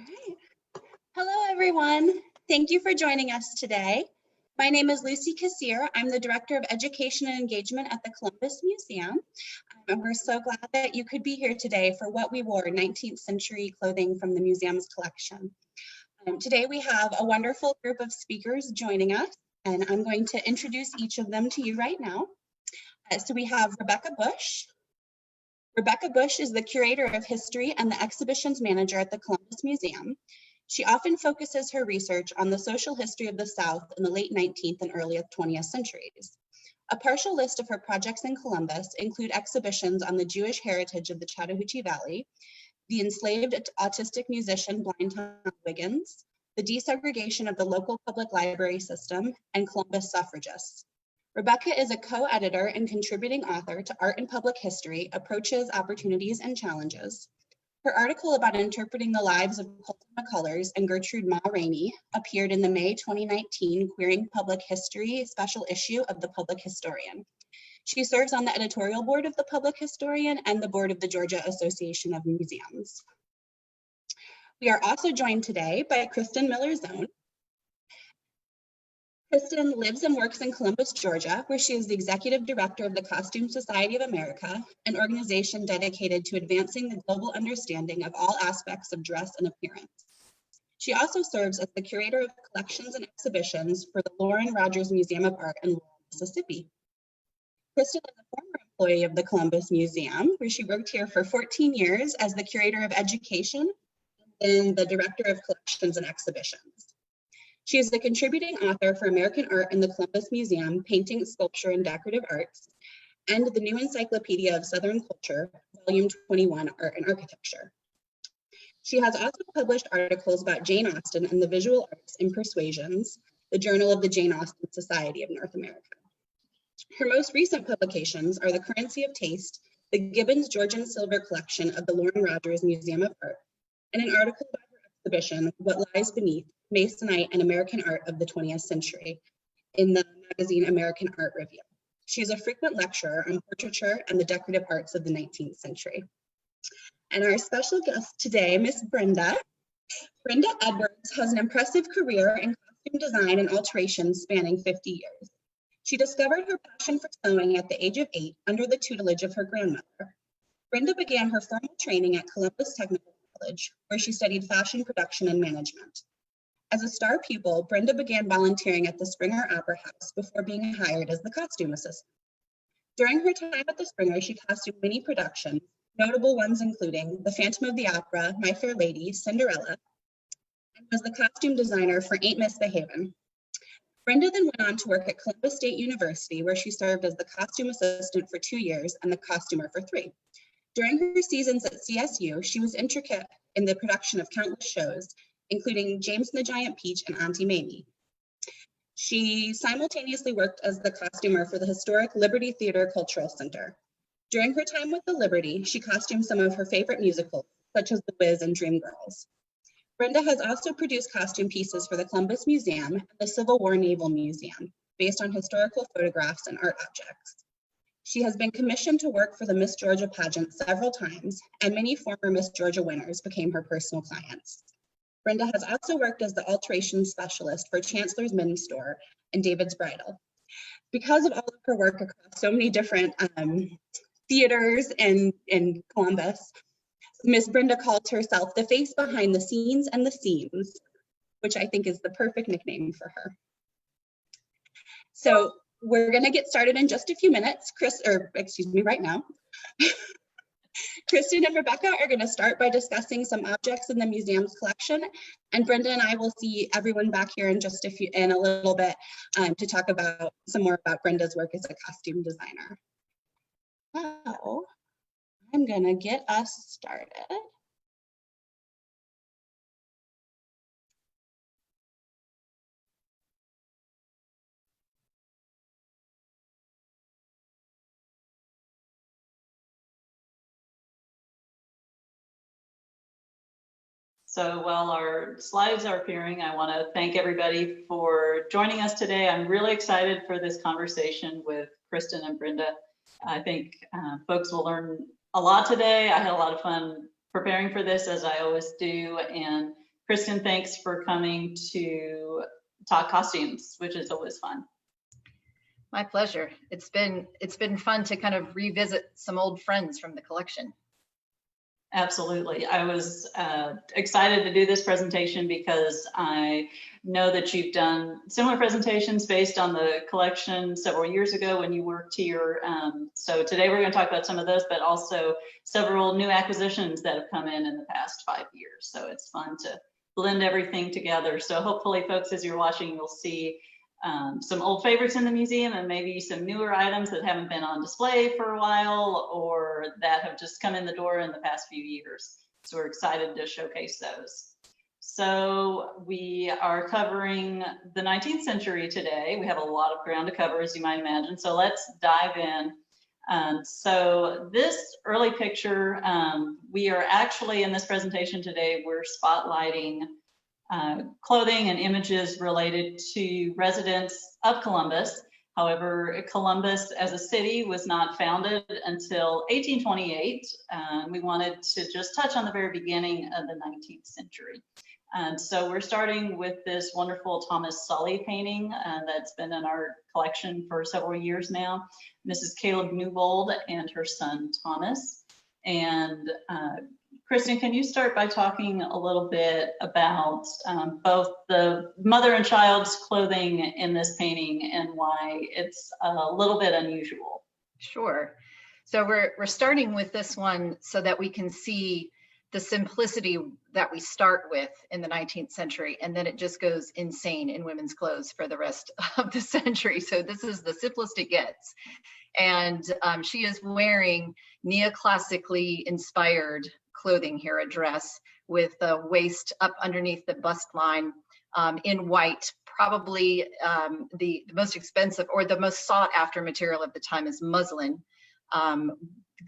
right. Hello, everyone. Thank you for joining us today. My name is Lucy Kassir. I'm the Director of Education and Engagement at the Columbus Museum. And we're so glad that you could be here today for What We Wore, 19th Century Clothing from the museum's collection. Today we have a wonderful group of speakers joining us, and I'm going to introduce each of them to you right now. So we have Rebecca Bush. Rebecca Bush is the Curator of History and the Exhibitions Manager at the Columbus Museum. She often focuses her research on the social history of the South in the late 19th and early 20th centuries. A partial list of her projects in Columbus include exhibitions on the Jewish heritage of the Chattahoochee Valley, the enslaved autistic musician Blind Tom Wiggins, the desegregation of the local public library system, and Columbus suffragists. Rebecca is a co-editor and contributing author to Art and Public History, Approaches, Opportunities, and Challenges. Her article about interpreting the lives of Colton McCullers and Gertrude Ma Rainey appeared in the May 2019 Queering Public History special issue of The Public Historian. She serves on the editorial board of The Public Historian and the board of the Georgia Association of Museums. We are also joined today by Kristen Miller Zohn. Kristen lives and works in Columbus, Georgia, where she is the executive director of the Costume Society of America, an organization dedicated to advancing the global understanding of all aspects of dress and appearance. She also serves as the curator of collections and exhibitions for the Lauren Rogers Museum of Art in Laurel, Mississippi. Kristen is a former employee of the Columbus Museum, where she worked here for 14 years as the curator of education and the director of collections and exhibitions. She is the contributing author for American Art in the Columbus Museum, Painting, Sculpture, and Decorative Arts, and the New Encyclopedia of Southern Culture, Volume 21, Art and Architecture. She has also published articles about Jane Austen and the visual arts in Persuasions, the Journal of the Jane Austen Society of North America. Her most recent publications are The Currency of Taste, the Gibbons Georgian Silver Collection of the Lauren Rogers Museum of Art, and an article about her exhibition, What Lies Beneath, Masonite and American Art of the 20th Century, in the magazine American Art Review. She is a frequent lecturer on portraiture and the decorative arts of the 19th century. And our special guest today, Miss Brenda. Brenda Edwards has an impressive career in costume design and alteration spanning 50 years. She discovered her passion for sewing at the age of 8 under the tutelage of her grandmother. Brenda began her formal training at Columbus Technical College, where she studied fashion production and management. As a star pupil, Brenda began volunteering at the Springer Opera House before being hired as the costume assistant. During her time at the Springer, she costumed many productions, notable ones including The Phantom of the Opera, My Fair Lady, Cinderella, and was the costume designer for Ain't Misbehavin'. Brenda then went on to work at Columbus State University, where she served as the costume assistant for 2 years and the costumer for 3. During her seasons at CSU, she was intricate in the production of countless shows, including James and the Giant Peach and Auntie Mamie. She simultaneously worked as the costumer for the historic Liberty Theater Cultural Center. During her time with the Liberty, she costumed some of her favorite musicals, such as The Wiz and Dreamgirls. Brenda has also produced costume pieces for the Columbus Museum and the Civil War Naval Museum, based on historical photographs and art objects. She has been commissioned to work for the Miss Georgia pageant several times, and many former Miss Georgia winners became her personal clients. Brenda has also worked as the alteration specialist for Chancellor's Men's Store and David's Bridal. Because of all of her work across so many different theaters in Columbus, Miss Brenda calls herself the face behind the scenes and the seams, which I think is the perfect nickname for her. So we're gonna get started in just a few minutes. Right now. Kristen and Rebecca are going to start by discussing some objects in the museum's collection, and Brenda and I will see everyone back here in a little bit to talk about some more about Brenda's work as a costume designer. So I'm going to get us started. So while our slides are appearing, I want to thank everybody for joining us today. I'm really excited for this conversation with Kristen and Brenda. I think folks will learn a lot today. I had a lot of fun preparing for this, as I always do, and Kristen, thanks for coming to talk costumes, which is always fun. My pleasure. It's been fun to kind of revisit some old friends from the collection. Absolutely. I was excited to do this presentation because I know that you've done similar presentations based on the collection several years ago when you worked here. So today we're going to talk about some of those, but also several new acquisitions that have come in the past 5 years. So it's fun to blend everything together. So hopefully, folks, as you're watching, you'll see some old favorites in the museum and maybe some newer items that haven't been on display for a while or that have just come in the door in the past few years. So we're excited to showcase those. So we are covering the 19th century today. We have a lot of ground to cover, as you might imagine. So let's dive in. So this early picture, we are actually in this presentation today, we're spotlighting clothing and images related to residents of Columbus. However, Columbus as a city was not founded until 1828. We wanted to just touch on the very beginning of the 19th century. And so we're starting with this wonderful Thomas Sully painting that's been in our collection for several years now. Mrs. Caleb Newbold and her son Thomas. And Kristen, can you start by talking a little bit about both the mother and child's clothing in this painting and why it's a little bit unusual? Sure. So we're starting with this one so that we can see the simplicity that we start with in the 19th century, and then it just goes insane in women's clothes for the rest of the century. So this is the simplest it gets. And she is wearing neoclassically inspired clothing here, a dress with the waist up underneath the bust line in white. Probably the most expensive or the most sought after material of the time is muslin.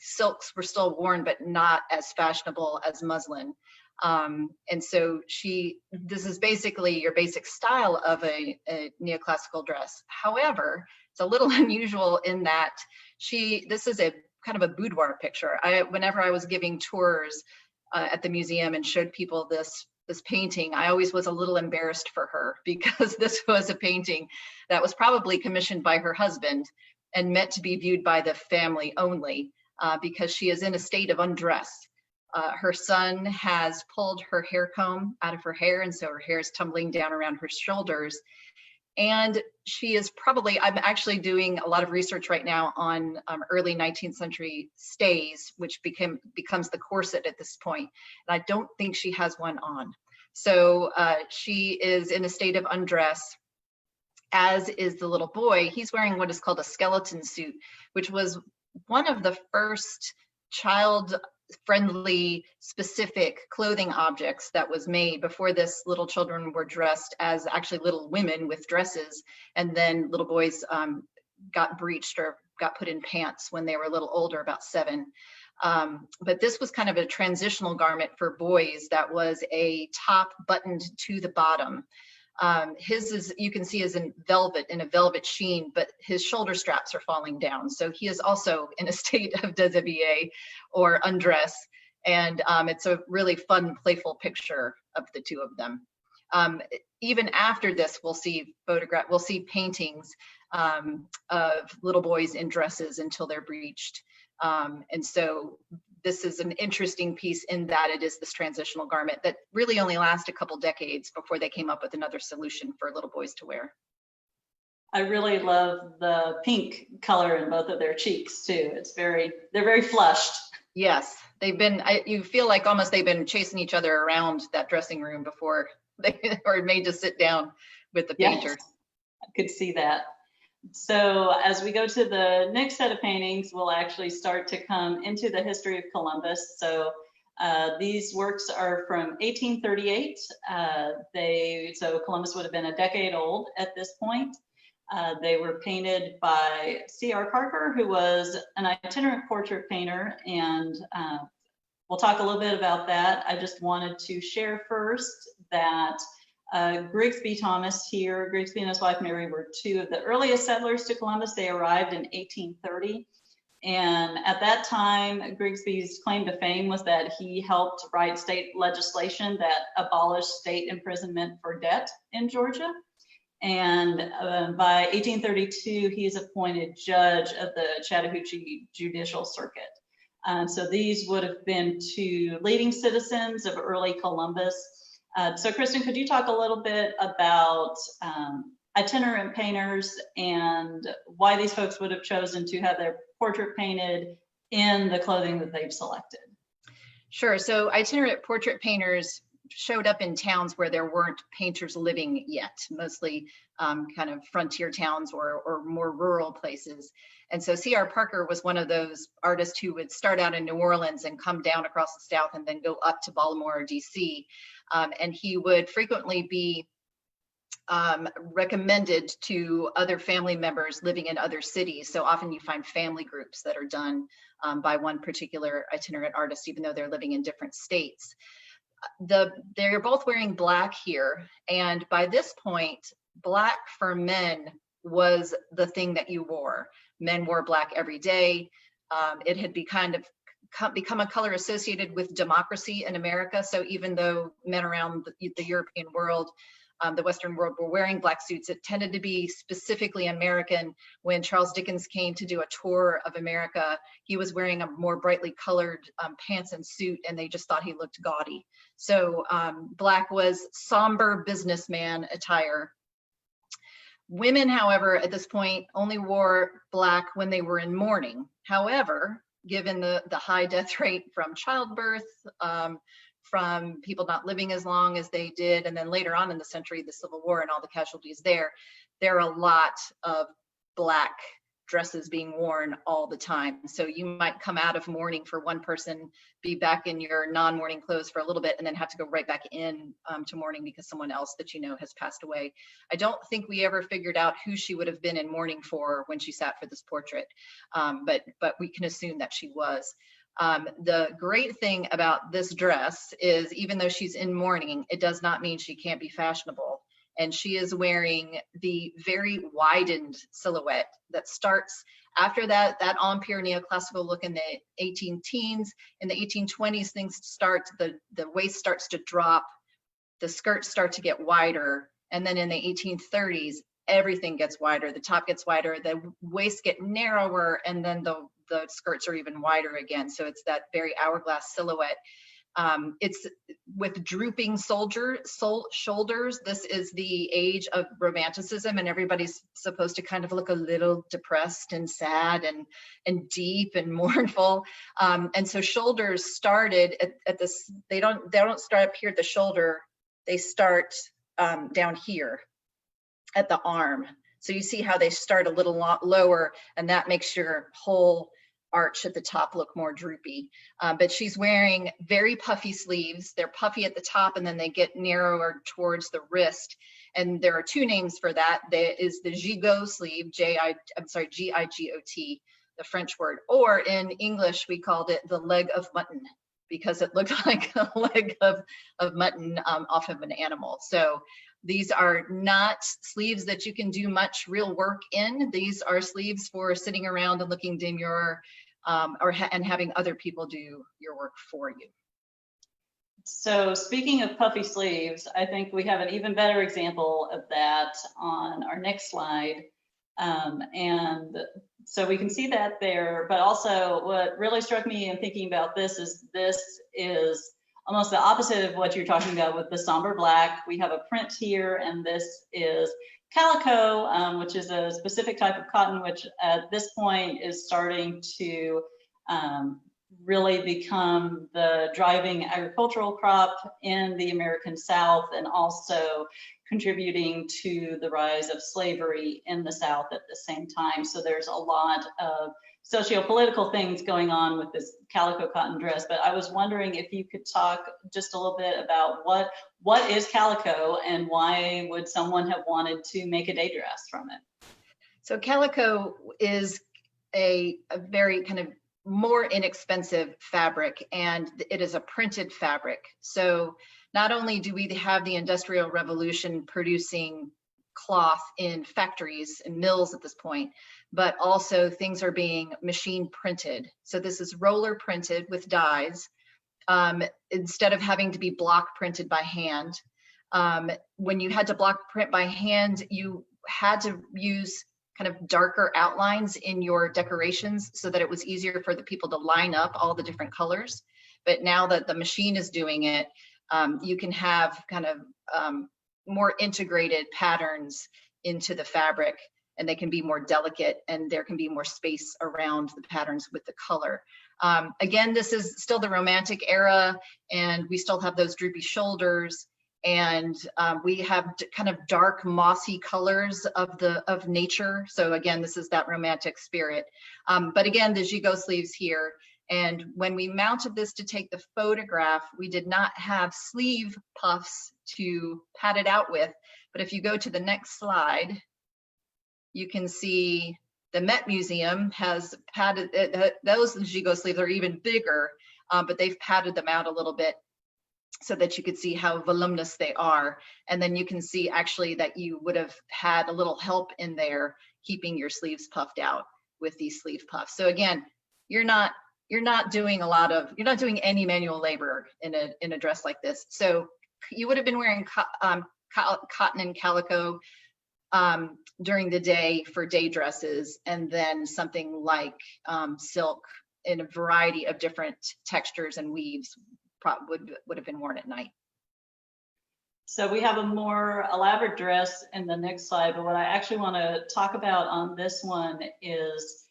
Silks were still worn, but not as fashionable as muslin. And so this is basically your basic style of a neoclassical dress. However, it's a little unusual in that this is a kind of a boudoir picture. Whenever I was giving tours at the museum and showed people this painting, I always was a little embarrassed for her because this was a painting that was probably commissioned by her husband and meant to be viewed by the family only because she is in a state of undress. Her son has pulled her hair comb out of her hair, and so her hair is tumbling down around her shoulders. And she is probably, I'm actually doing a lot of research right now on early 19th century stays, which becomes the corset at this point. And I don't think she has one on. So she is in a state of undress, as is the little boy. He's wearing what is called a skeleton suit, which was one of the first child-friendly specific clothing objects that was made. Before this, little children were dressed as actually little women with dresses, and then little boys got breeched or got put in pants when they were a little older, about 7. But this was kind of a transitional garment for boys that was a top buttoned to the bottom. His is, you can see, is in a velvet sheen, but his shoulder straps are falling down. So he is also in a state of déshabillé or undress. And it's a really fun, playful picture of the two of them. Even after this, we'll see paintings of little boys in dresses until they're breeched. And so this is an interesting piece in that it is this transitional garment that really only lasts a couple decades before they came up with another solution for little boys to wear. I really love the pink color in both of their cheeks too. They're very flushed. Yes, you feel like almost they've been chasing each other around that dressing room before they were made to sit down with the painter. Yes, I could see that. So as we go to the next set of paintings, we'll actually start to come into the history of Columbus. So these works are from 1838. So Columbus would have been a decade old at this point. They were painted by C.R. Parker, who was an itinerant portrait painter, and we'll talk a little bit about that. I just wanted to share first that Grigsby Thomas here, Grigsby and his wife Mary were two of the earliest settlers to Columbus. They arrived in 1830. And at that time, Grigsby's claim to fame was that he helped write state legislation that abolished state imprisonment for debt in Georgia. And by 1832, he's appointed judge of the Chattahoochee Judicial Circuit. So these would have been two leading citizens of early Columbus. So Kristen, could you talk a little bit about itinerant painters and why these folks would have chosen to have their portrait painted in the clothing that they've selected? Sure. So itinerant portrait painters showed up in towns where there weren't painters living yet, mostly kind of frontier towns or more rural places. And so C.R. Parker was one of those artists who would start out in New Orleans and come down across the South and then go up to Baltimore or DC. And he would frequently be recommended to other family members living in other cities. So often you find family groups that are done by one particular itinerant artist, even though they're living in different states. They're both wearing black here. And by this point, black for men was the thing that you wore. Men wore black every day. It had become a color associated with democracy in America. So even though men around the European world, the Western world, were wearing black suits, it tended to be specifically American. When Charles Dickens came to do a tour of America, he was wearing a more brightly colored pants and suit, and they just thought he looked gaudy. So black was somber businessman attire. Women, however, at this point only wore black when they were in mourning. However, given the high death rate from childbirth, from people not living as long as they did, and then later on in the century, the Civil War and all the casualties there are a lot of black dresses being worn all the time. So you might come out of mourning for one person, be back in your non-mourning clothes for a little bit, and then have to go right back in to mourning because someone else that you know has passed away. I don't think we ever figured out who she would have been in mourning for when she sat for this portrait, but we can assume that she was. The great thing about this dress is, even though she's in mourning, it does not mean she can't be fashionable. And she is wearing the very widened silhouette that starts after that empire neoclassical look in the 18 teens. In the 1820s, things start, the waist starts to drop, the skirts start to get wider. And then in the 1830s, everything gets wider. The top gets wider, the waist get narrower, and then the skirts are even wider again. So it's that very hourglass silhouette. It's with drooping shoulders. This is the age of romanticism, and everybody's supposed to kind of look a little depressed and sad and deep and mournful. And so shoulders started at this, they don't start up here at the shoulder, they start down here at the arm. So you see how they start a little lower, and that makes your whole arch at the top look more droopy. But she's wearing very puffy sleeves. They're puffy at the top, and then they get narrower towards the wrist. And there are two names for that. There is the gigot sleeve, G-I-G-O-T, the French word. Or in English, we called it the leg of mutton, because it looked like a leg of mutton off of an animal. So these are not sleeves that you can do much real work in. These are sleeves for sitting around and looking demure, and having other people do your work for you. So speaking of puffy sleeves, I think we have an even better example of that on our next slide. And so we can see that there, but also what really struck me in thinking about this is almost the opposite of what you're talking about with the somber black. We have a print here, and this is calico, which is a specific type of cotton, which at this point is starting to really become the driving agricultural crop in the American South, and also contributing to the rise of slavery in the South at the same time. So there's a lot of socio-political things going on with this calico cotton dress, but I was wondering if you could talk just a little bit about what is calico, and why would someone have wanted to make a day dress from it? So calico is a very kind of more inexpensive fabric, and it is a printed fabric. So not only do we have the Industrial Revolution producing cloth in factories and mills at this point, but also things are being machine printed. So this is roller printed with dyes, instead of having to be block printed by hand. When you had to block print by hand, you had to use kind of darker outlines in your decorations so that it was easier for the people to line up all the different colors. But now that the machine is doing it, you can have kind of more integrated patterns into the fabric, and they can be more delicate, and there can be more space around the patterns with the color. Again, this is still the Romantic era, and we still have those droopy shoulders, and we have kind of dark mossy colors of nature. So again, this is that Romantic spirit. But again, the gigot sleeves here. And when we mounted this to take the photograph, we did not have sleeve puffs to pad it out with. But if you go to the next slide, you can see the Met Museum has padded, those gigot sleeves are even bigger, but they've padded them out a little bit so that you could see how voluminous they are. And then you can see actually that you would have had a little help in there keeping your sleeves puffed out with these sleeve puffs. So again, you're not doing any manual labor in a dress like this. So you would have been wearing cotton and calico during the day for day dresses, and then something like silk in a variety of different textures and weaves would have been worn at night. So we have a more elaborate dress in the next slide, but what I actually want to talk about on this one is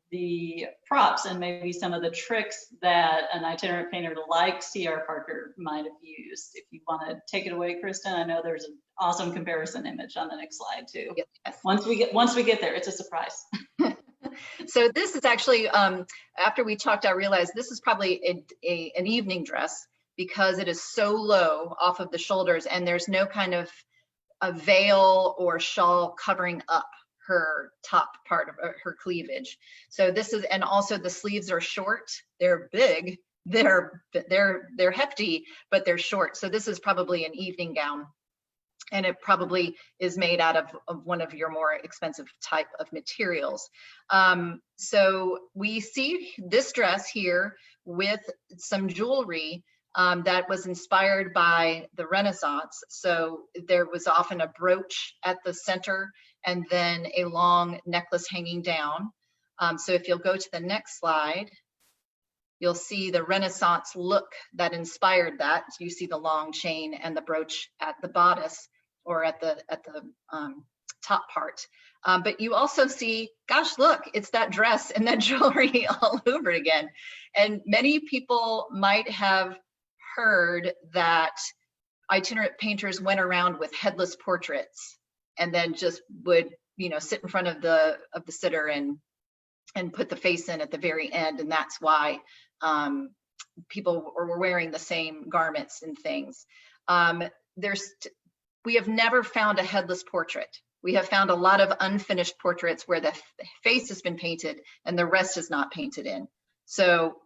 the props and maybe some of the tricks that an itinerant painter like C.R. Parker might have used. If you want to take it away, Kristen, I know there's an awesome comparison image on the next slide too. Yes. Once we get there, it's a surprise. So this is actually, after we talked, I realized this is probably an evening dress because it is so low off of the shoulders, and there's no kind of a veil or shawl covering up her top part of her cleavage. So this is, and also the sleeves are short, they're big, they're hefty, but they're short. So this is probably an evening gown, and it probably is made out of one of your more expensive type of materials. So we see this dress here with some jewelry that was inspired by the Renaissance. So there was often a brooch at the center and then a long necklace hanging down. So if you'll go to the next slide, you'll see the Renaissance look that inspired that. So you see the long chain and the brooch at the bodice or at the top part. But you also see, gosh, look, it's that dress and that jewelry all over again. And many people might have heard that itinerant painters went around with headless portraits and then just would, sit in front of the sitter and put the face in at the very end. And that's why people were wearing the same garments and things. We have never found a headless portrait. We have found a lot of unfinished portraits where the face has been painted and the rest is not painted in. So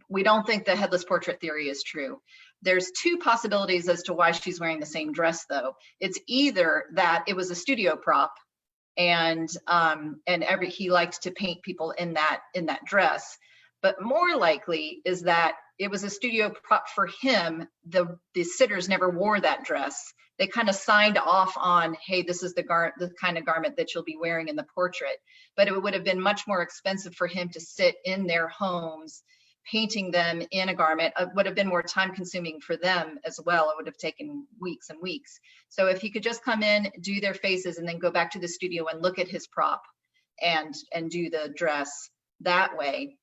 we don't think the headless portrait theory is true. There's two possibilities as to why she's wearing the same dress, though. It's either that it was a studio prop, and he liked to paint people in that dress, but more likely is that it was a studio prop for him. The sitters never wore that dress. They kind of signed off on, hey, this is the kind of garment that you'll be wearing in the portrait. But it would have been much more expensive for him to sit in their homes painting them in a garment. It would have been more time consuming for them as well. It would have taken weeks and weeks. So if he could just come in, do their faces, and then go back to the studio and look at his prop and do the dress that way,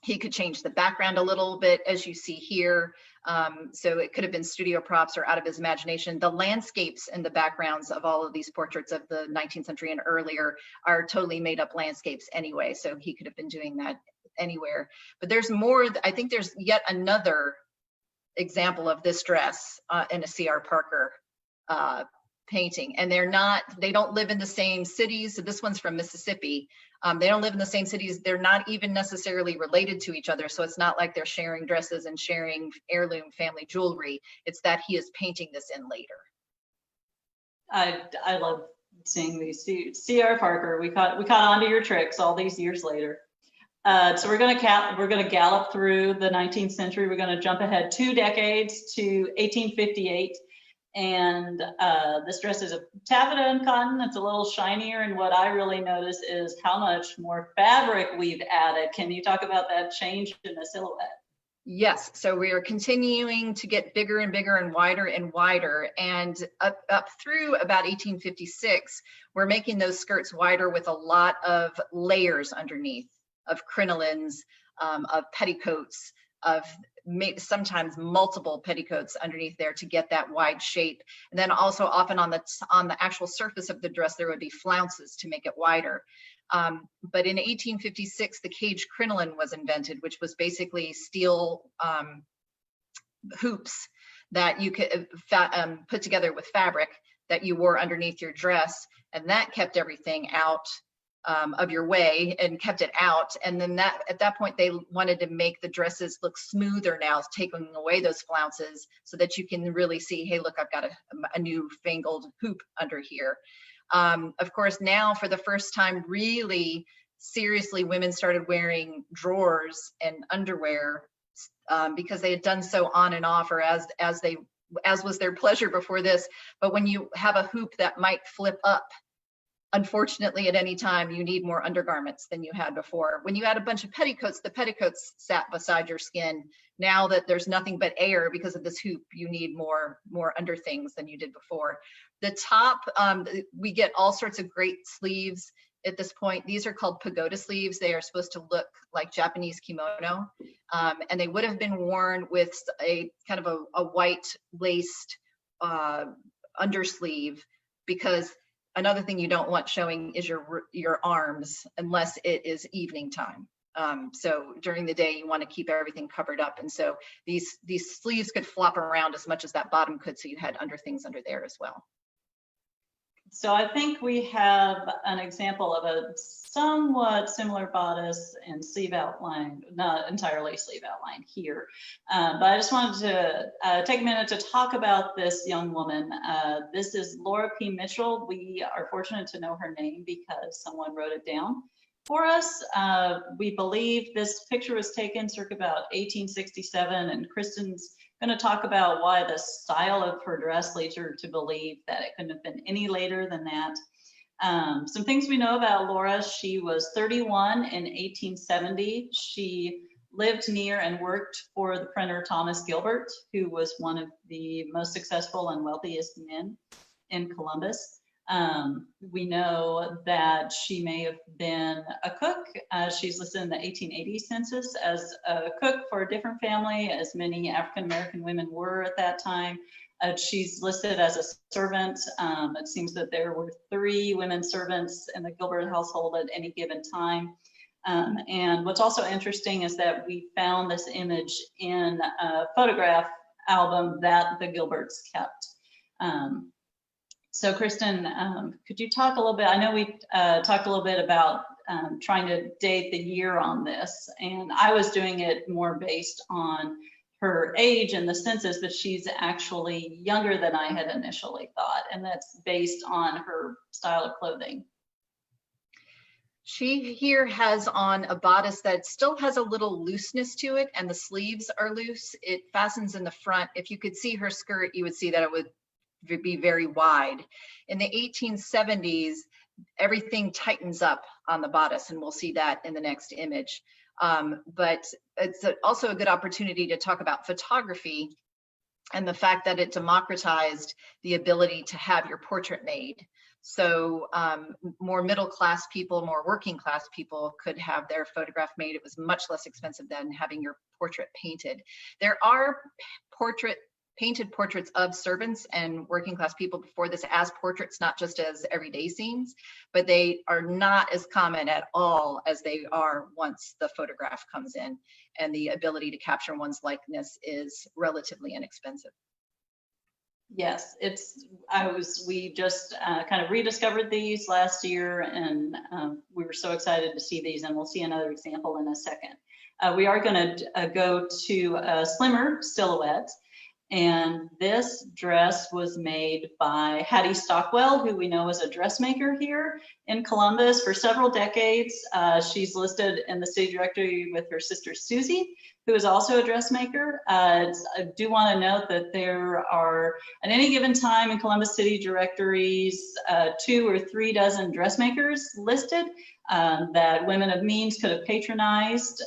he could change the background a little bit, as you see here. So it could have been studio props or out of his imagination. The landscapes and the backgrounds of all of these portraits of the 19th century and earlier are totally made up landscapes anyway. So he could have been doing that anywhere. But there's more. I think there's yet another example of this dress in a C.R. Parker painting, and they don't live in the same cities. So this one's from Mississippi. They don't live in the same cities. They're not even necessarily related to each other. So it's not like they're sharing dresses and sharing heirloom family jewelry. It's that he is painting this in later. I love seeing these. C.R. Parker, we caught on to your tricks all these years later. So we're going to gallop through the 19th century. We're going to jump ahead 2 decades to 1858. And this dress is a taffeta and cotton. It's a little shinier. And what I really notice is how much more fabric we've added. Can you talk about that change in the silhouette? Yes, so we are continuing to get bigger and bigger and wider. And up through about 1856, we're making those skirts wider with a lot of layers underneath, of crinolines, of petticoats, of sometimes multiple petticoats underneath there to get that wide shape. And then also often on the actual surface of the dress, there would be flounces to make it wider. But in 1856, the cage crinoline was invented, which was basically steel hoops that you could put together with fabric that you wore underneath your dress. And that kept everything out of your way and kept it out. And then at that point, they wanted to make the dresses look smoother now, taking away those flounces so that you can really see, hey, look, I've got a new fangled hoop under here. Of course, now for the first time, really seriously, women started wearing drawers and underwear because they had done so on and off, or as was their pleasure before this. But when you have a hoop that might flip up, unfortunately, at any time, you need more undergarments than you had before. When you had a bunch of petticoats, the petticoats sat beside your skin. Now that there's nothing but air because of this hoop, you need more underthings than you did before. The top, we get all sorts of great sleeves at this point. These are called pagoda sleeves. They are supposed to look like Japanese kimono, and they would have been worn with a kind of a white laced undersleeve, because another thing you don't want showing is your arms unless it is evening time. So during the day, you want to keep everything covered up. And so these sleeves could flop around as much as that bottom could, so you had things under there as well. So I think we have an example of a somewhat similar bodice and sleeve outline, not entirely sleeve outline here. But I just wanted to take a minute to talk about this young woman. This is Laura P. Mitchell. We are fortunate to know her name because someone wrote it down for us. We believe this picture was taken circa about 1867, and Kristen's going to talk about why the style of her dress leads her to believe that it couldn't have been any later than that. Some things we know about Laura: she was 31 in 1870. She lived near and worked for the printer Thomas Gilbert, who was one of the most successful and wealthiest men in Columbus. We know that she may have been a cook. She's listed in the 1880 census as a cook for a different family, as many African-American women were at that time. She's listed as a servant. It seems that there were 3 women servants in the Gilbert household at any given time. And what's also interesting is that we found this image in a photograph album that the Gilberts kept. So Kristen, could you talk a little bit? I know we talked a little bit about trying to date the year on this, and I was doing it more based on her age in the census, but she's actually younger than I had initially thought, and that's based on her style of clothing. She here has on a bodice that still has a little looseness to it, and the sleeves are loose. It fastens in the front. If you could see her skirt, you would see that it would be very wide. In the 1870s, everything tightens up on the bodice, and we'll see that in the next image. But it's also a good opportunity to talk about photography and the fact that it democratized the ability to have your portrait made. So more middle-class people, more working-class people could have their photograph made. It was much less expensive than having your portrait painted. There are painted portraits of servants and working class people before this as portraits, not just as everyday scenes, but they are not as common at all as they are once the photograph comes in, and the ability to capture one's likeness is relatively inexpensive. Yes, we just kind of rediscovered these last year, and we were so excited to see these, and we'll see another example in a second. We are going to go to a slimmer silhouette. And this dress was made by Hattie Stockwell, who we know is a dressmaker here in Columbus for several decades. She's listed in the city directory with her sister Susie, who is also a dressmaker. I do want to note that there are, at any given time in Columbus city directories, 2 or 3 dozen dressmakers listed that women of means could have patronized,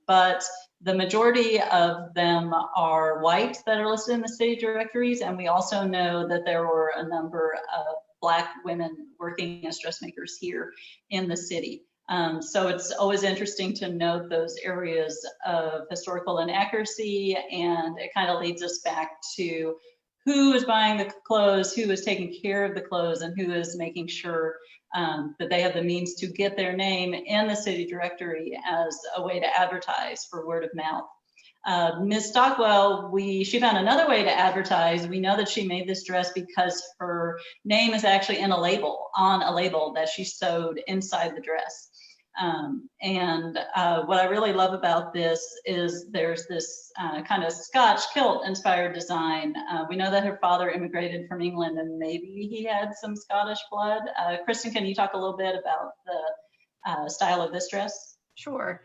but the majority of them are white that are listed in the city directories, and we also know that there were a number of Black women working as dressmakers here in the city. So it's always interesting to note those areas of historical inaccuracy, and it kind of leads us back to who is buying the clothes, who is taking care of the clothes, and who is making sure that they have the means to get their name in the city directory as a way to advertise for word of mouth. Ms. Stockwell, she found another way to advertise. We know that she made this dress because her name is actually in a label, on a label that she sewed inside the dress. What I really love about this is there's this kind of Scotch kilt inspired design. We know that her father immigrated from England and maybe he had some Scottish blood. Kristen, can you talk a little bit about the style of this dress? Sure.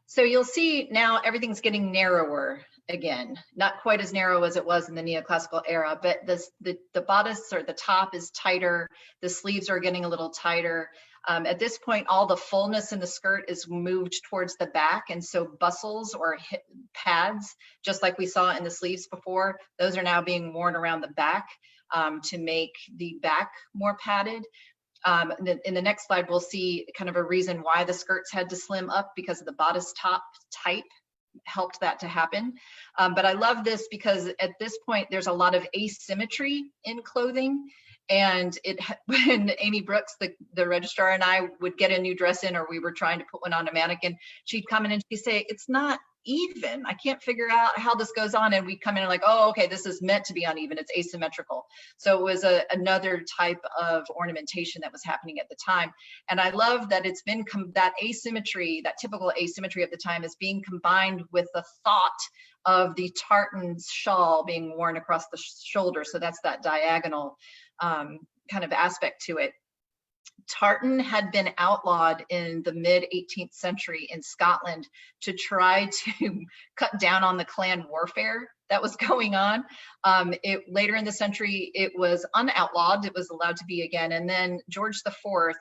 So you'll see now everything's getting narrower again, not quite as narrow as it was in the neoclassical era, but the bodice or the top is tighter, the sleeves are getting a little tighter. At this point, all the fullness in the skirt is moved towards the back, and so bustles or pads, just like we saw in the sleeves before, those are now being worn around the back to make the back more padded. In the next slide, we'll see kind of a reason why the skirts had to slim up, because of the bodice top type helped that to happen. But I love this because at this point, there's a lot of asymmetry in clothing. And when Amy Brooks, the registrar, and I would get a new dress in, or we were trying to put one on a mannequin, she'd come in and she'd say, it's not even. I can't figure out how this goes on. And we'd come in and like, oh, okay, this is meant to be uneven. It's asymmetrical. So it was another type of ornamentation that was happening at the time. And I love that it's been that asymmetry, that typical asymmetry of the time, is being combined with the thought of the tartan shawl being worn across the shoulder. So that's that diagonal kind of aspect to it. Tartan had been outlawed in the mid 18th century in Scotland to try to cut down on the clan warfare that was going on. Later in the century, it was unoutlawed. It was allowed to be again. And then George IV,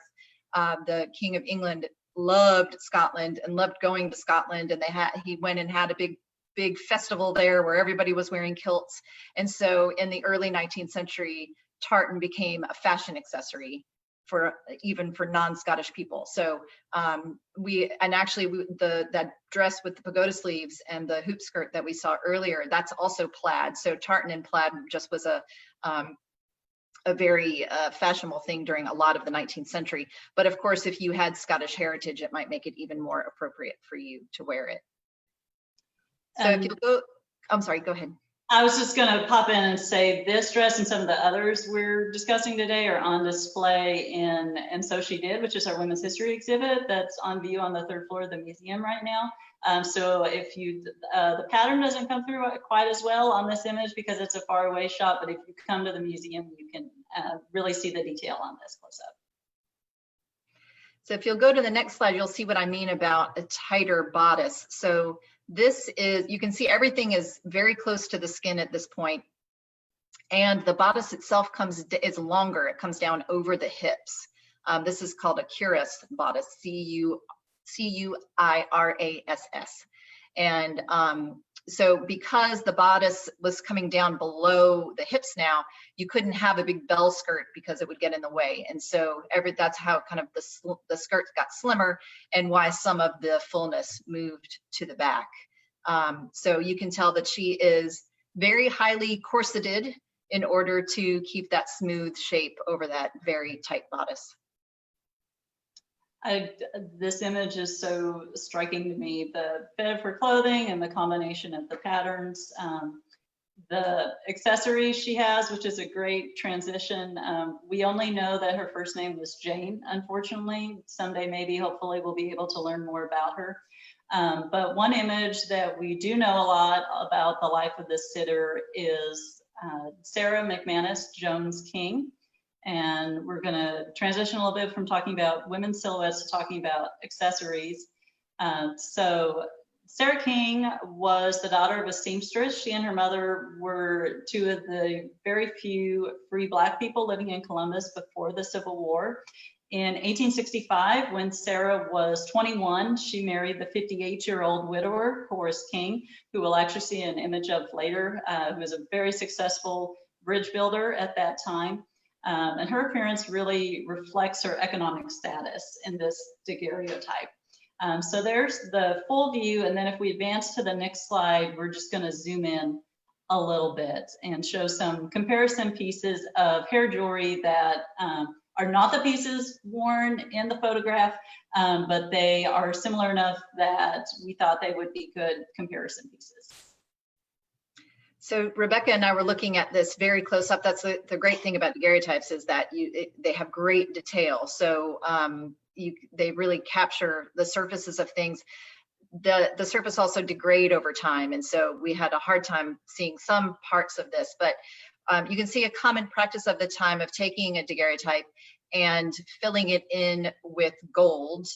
the King of England, loved Scotland and loved going to Scotland. And he went and had a big festival there where everybody was wearing kilts. And so in the early 19th century, tartan became a fashion accessory even for non-Scottish people. So that dress with the pagoda sleeves and the hoop skirt that we saw earlier, that's also plaid. So tartan and plaid just was a very fashionable thing during a lot of the 19th century. But of course, if you had Scottish heritage, it might make it even more appropriate for you to wear it. So if you'll go, I'm sorry, go ahead. I was just going to pop in and say this dress and some of the others we're discussing today are on display in And So She Did, which is our women's history exhibit that's on view on the 3rd floor of the museum right now. So if the pattern doesn't come through quite as well on this image because it's a far away shot, but if you come to the museum, you can really see the detail on this close up. So if you'll go to the next slide, you'll see what I mean about a tighter bodice. So this is, you can see everything is very close to the skin at this point. And the bodice itself is longer. It comes down over the hips. This is called a cuirass bodice, C-U-I-R-A-S-S. And so because the bodice was coming down below the hips now, you couldn't have a big bell skirt because it would get in the way. And so that's how kind of the skirts got slimmer and why some of the fullness moved to the back. So you can tell that she is very highly corseted in order to keep that smooth shape over that very tight bodice. This image is so striking to me, the fit of her clothing and the combination of the patterns, the accessories she has, which is a great transition. We only know that her first name was Jane, unfortunately. Someday, maybe, hopefully, we'll be able to learn more about her. But one image that we do know a lot about the life of this sitter is Sarah Mcmanus Jones King. And we're going to transition a little bit from talking about women's silhouettes to talking about accessories. So Sarah King was the daughter of a seamstress. She and her mother were two of the very few free Black people living in Columbus before the Civil War. In 1865, when Sarah was 21, she married the 58-year-old widower, Horace King, who we'll actually see an image of later, who was a very successful bridge builder at that time. And her appearance really reflects her economic status in this daguerreotype. So there's the full view, and then if we advance to the next slide, we're just going to zoom in a little bit and show some comparison pieces of hair jewelry that are not the pieces worn in the photograph, but they are similar enough that we thought they would be good comparison pieces. So Rebecca and I were looking at this very close up. That's the great thing about daguerreotypes is that they have great detail. So they really capture the surfaces of things. The surface also degrade over time, and so we had a hard time seeing some parts of this, but you can see a common practice of the time of taking a daguerreotype and filling it in with gold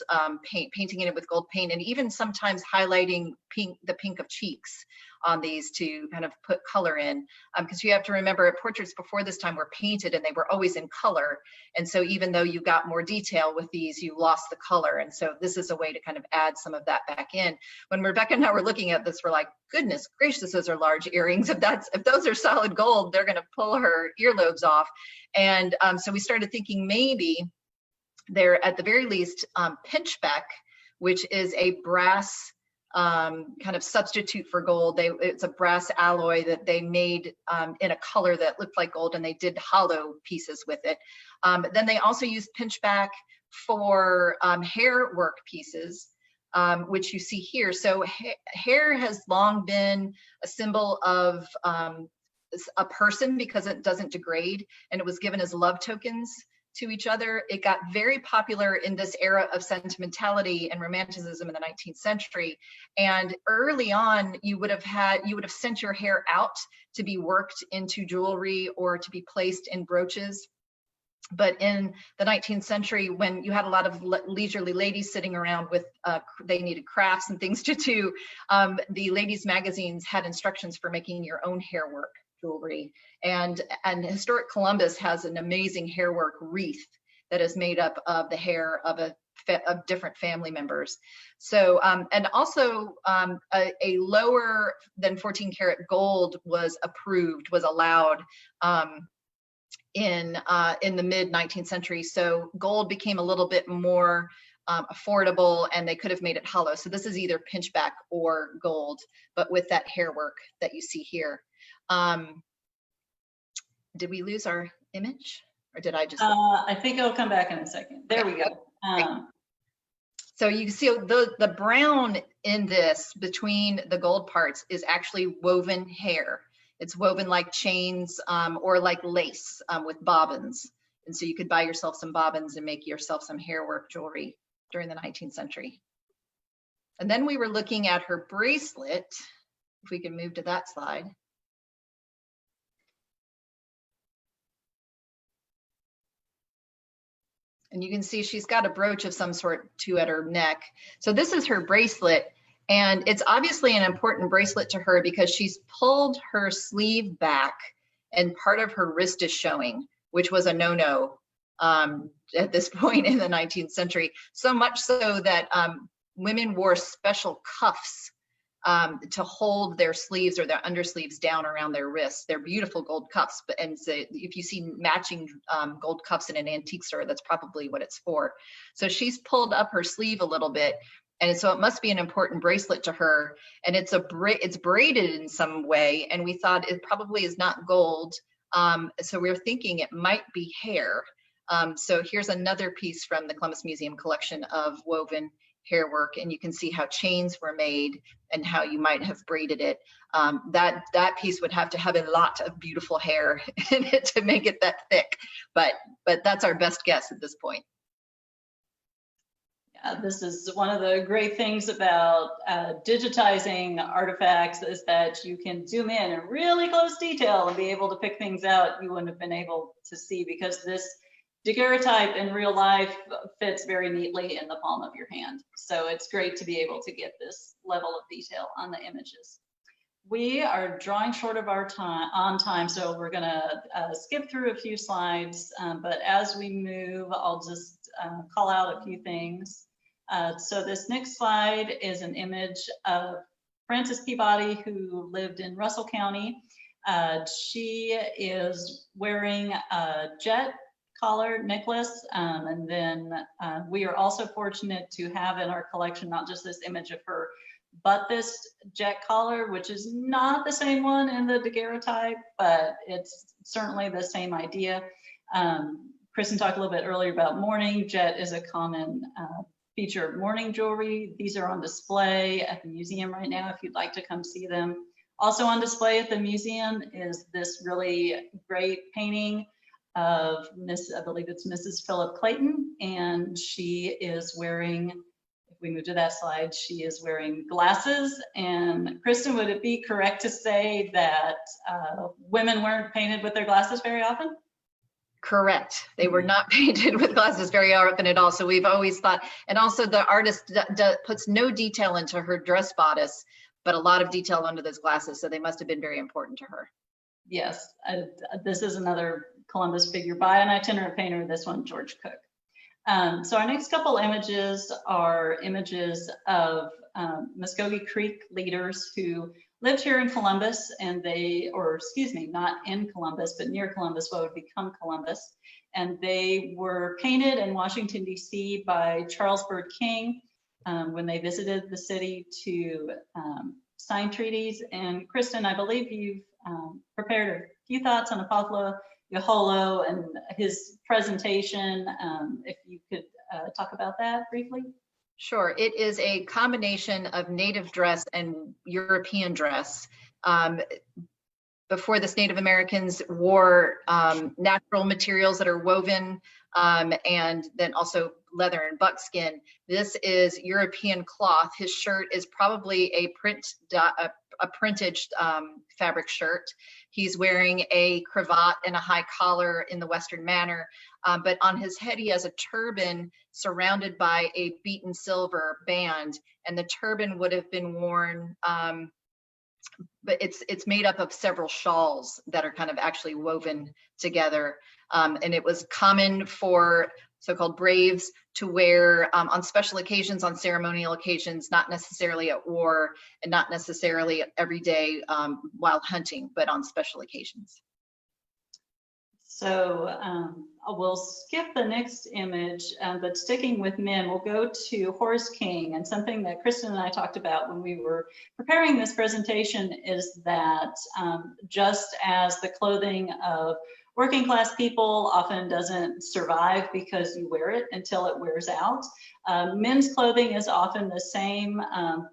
paint, painting it with gold paint, and even sometimes highlighting the pink of cheeks on these to kind of put color in, because you have to remember portraits before this time were painted and they were always in color, and so even though you got more detail with these, you lost the color, and so this is a way to kind of add some of that back in. When Rebecca and I were looking at this, we're like, goodness gracious, those are large earrings. If those are solid gold, they're going to pull her earlobes off. And so we started thinking maybe they're at the very least pinchbeck, which is a brass kind of substitute for gold. It's a brass alloy that they made in a color that looked like gold, and they did hollow pieces with it. Then they also used pinchback for hair work pieces, which you see here. So hair has long been a symbol of a person because it doesn't degrade, and it was given as love tokens to each other. It got very popular in this era of sentimentality and romanticism in the 19th century. And early on, you would have sent your hair out to be worked into jewelry or to be placed in brooches. But in the 19th century, when you had a lot of leisurely ladies sitting around with, they needed crafts and things to do, the ladies' magazines had instructions for making your own hair work jewelry. And Historic Columbus has an amazing hair work wreath that is made up of the hair of different family members. So, and also a lower than 14 karat gold was allowed in the mid 19th century. So gold became a little bit more affordable, and they could have made it hollow. So this is either pinchback or gold, but with that hair work that you see here. Did we lose our image, or did I just? I think it'll come back in a second. There we go. So you can see the brown in this between the gold parts is actually woven hair. It's woven like chains or like lace with bobbins. And so you could buy yourself some bobbins and make yourself some hair work jewelry during the 19th century. And then we were looking at her bracelet. If we can move to that slide. And you can see she's got a brooch of some sort too at her neck. So this is her bracelet, and it's obviously an important bracelet to her because she's pulled her sleeve back and part of her wrist is showing, which was a no-no at this point in the 19th century. So much so that women wore special cuffs to hold their sleeves or their undersleeves down around their wrists. They're beautiful gold cuffs, and so if you see matching gold cuffs in an antique store, that's probably what it's for. So she's pulled up her sleeve a little bit, and so it must be an important bracelet to her. And it's braided in some way, and we thought it probably is not gold. So we're thinking it might be hair. So here's another piece from the Columbus Museum collection of woven hair work, and you can see how chains were made and how you might have braided it. That piece would have to have a lot of beautiful hair in it to make it that thick, but that's our best guess at this point. This is one of the great things about digitizing artifacts, is that you can zoom in really close detail and be able to pick things out you wouldn't have been able to see, because this daguerreotype in real life fits very neatly in the palm of your hand. So it's great to be able to get this level of detail on the images. We are drawing short of our time, so we're gonna skip through a few slides, but as we move, I'll just call out a few things. So this next slide is an image of Frances Peabody, who lived in Russell County. She is wearing a jet collar necklace, and then we are also fortunate to have in our collection not just this image of her, but this jet collar, which is not the same one in the daguerreotype, but it's certainly the same idea. Kristen talked a little bit earlier about mourning. Jet is a common feature of mourning jewelry. These are on display at the museum right now if you'd like to come see them. Also on display at the museum is this really great painting of I believe it's Mrs. Philip Clayton, and she is wearing, if we move to that slide, she is wearing glasses. And Kristen, would it be correct to say that women weren't painted with their glasses very often? Correct. They were not painted with glasses very often at all. So we've always thought, and also the artist puts no detail into her dress bodice, but a lot of detail under those glasses. So they must have been very important to her. Yes, this is another Columbus figure by an itinerant painter, this one, George Cook. So our next couple images are images of Muskogee Creek leaders who lived here in Columbus, and they, or excuse me, not in Columbus, but near Columbus, what would become Columbus. And they were painted in Washington, D.C. by Charles Bird King when they visited the city to sign treaties. And Kristen, I believe you've prepared a few thoughts on Apopla Yaholo and his presentation. If you could talk about that briefly. Sure. It is a combination of native dress and European dress. Before this, Native Americans wore natural materials that are woven, and then also leather and buckskin. This is European cloth. His shirt is probably a printed fabric shirt. He's wearing a cravat and a high collar in the Western manner, but on his head he has a turban surrounded by a beaten silver band, and the turban would have been worn, but it's made up of several shawls that are kind of actually woven together, and it was common for so-called braves to wear on special occasions, on ceremonial occasions, not necessarily at war and not necessarily every day while hunting, but on special occasions. So we'll skip the next image, but sticking with men, we'll go to Horace King. And something that Kristen and I talked about when we were preparing this presentation is that just as the clothing of working class people often doesn't survive because you wear it until it wears out, men's clothing is often the same,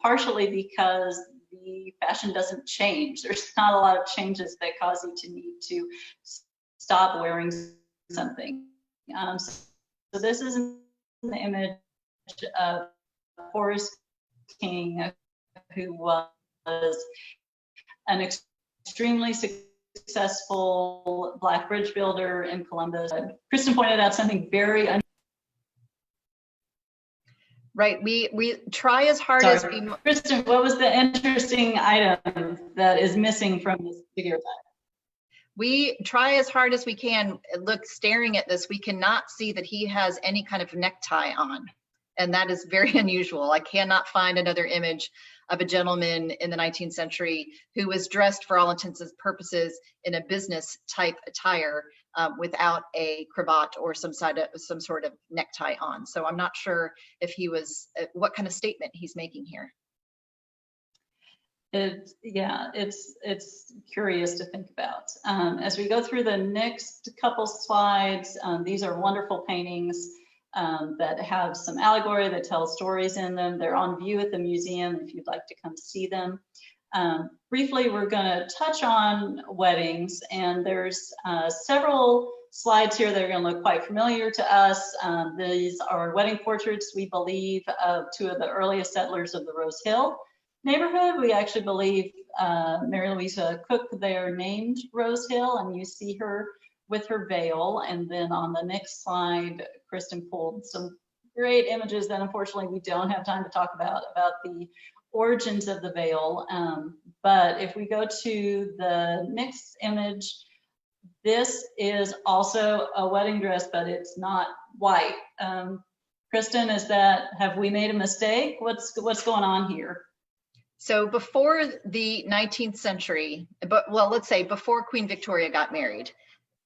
partially because the fashion doesn't change. There's not a lot of changes that cause you to need to stop wearing something. So this is an image of Horace King, who was an extremely successful Black bridge builder in Columbus. Kristen pointed out something very Right, we try as hard as we. Kristen, what was the interesting item that is missing from this daguerreotype? We try as hard as we can. Look, staring at this, we cannot see that he has any kind of necktie on. And that is very unusual. I cannot find another image of a gentleman in the 19th century who was dressed for all intents and purposes in a business type attire without a cravat or some sort of necktie on. So I'm not sure if he was, what kind of statement he's making here. It's curious to think about. As we go through the next couple slides, these are wonderful paintings that have some allegory, that tell stories in them. They're on view at the museum if you'd like to come see them. Briefly, we're going to touch on weddings, and there's several slides here that are going to look quite familiar to us. These are wedding portraits, we believe, of two of the earliest settlers of the Rose Hill neighborhood. We actually believe Mary Louisa Cook there named Rose Hill, and you see her with her veil. And then on the next slide, Kristen pulled some great images that unfortunately we don't have time to talk about the origins of the veil. But if we go to the next image, this is also a wedding dress, but it's not white. Kristen, have we made a mistake? What's going on here? So before the 19th century, well, let's say before Queen Victoria got married,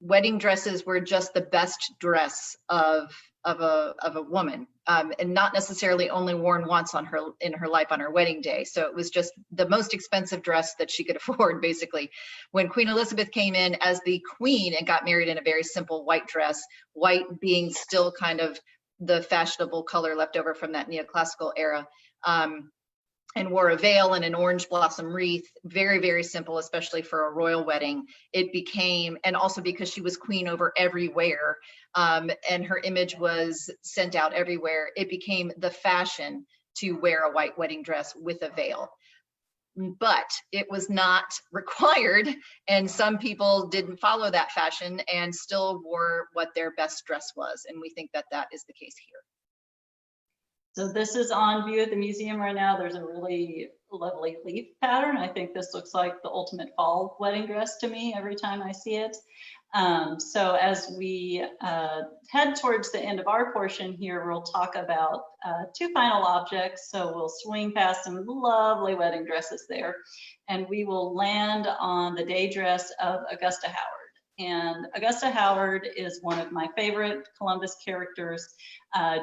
wedding dresses were just the best dress of a woman, and not necessarily only worn once in her life on her wedding day. So it was just the most expensive dress that she could afford, basically. When Queen Elizabeth came in as the queen and got married in a very simple white dress, white being still kind of the fashionable color left over from that neoclassical era, and wore a veil and an orange blossom wreath, very, very simple, especially for a royal wedding. It became, and also because she was queen over everywhere, and her image was sent out everywhere, it became the fashion to wear a white wedding dress with a veil. But it was not required, and some people didn't follow that fashion and still wore what their best dress was, and we think that that is the case here. So this is on view at the museum right now. There's a really lovely leaf pattern. I think this looks like the ultimate fall wedding dress to me every time I see it. So as we head towards the end of our portion here, we'll talk about two final objects. So we'll swing past some lovely wedding dresses there, and we will land on the day dress of Augusta Howard. And Augusta Howard is one of my favorite Columbus characters.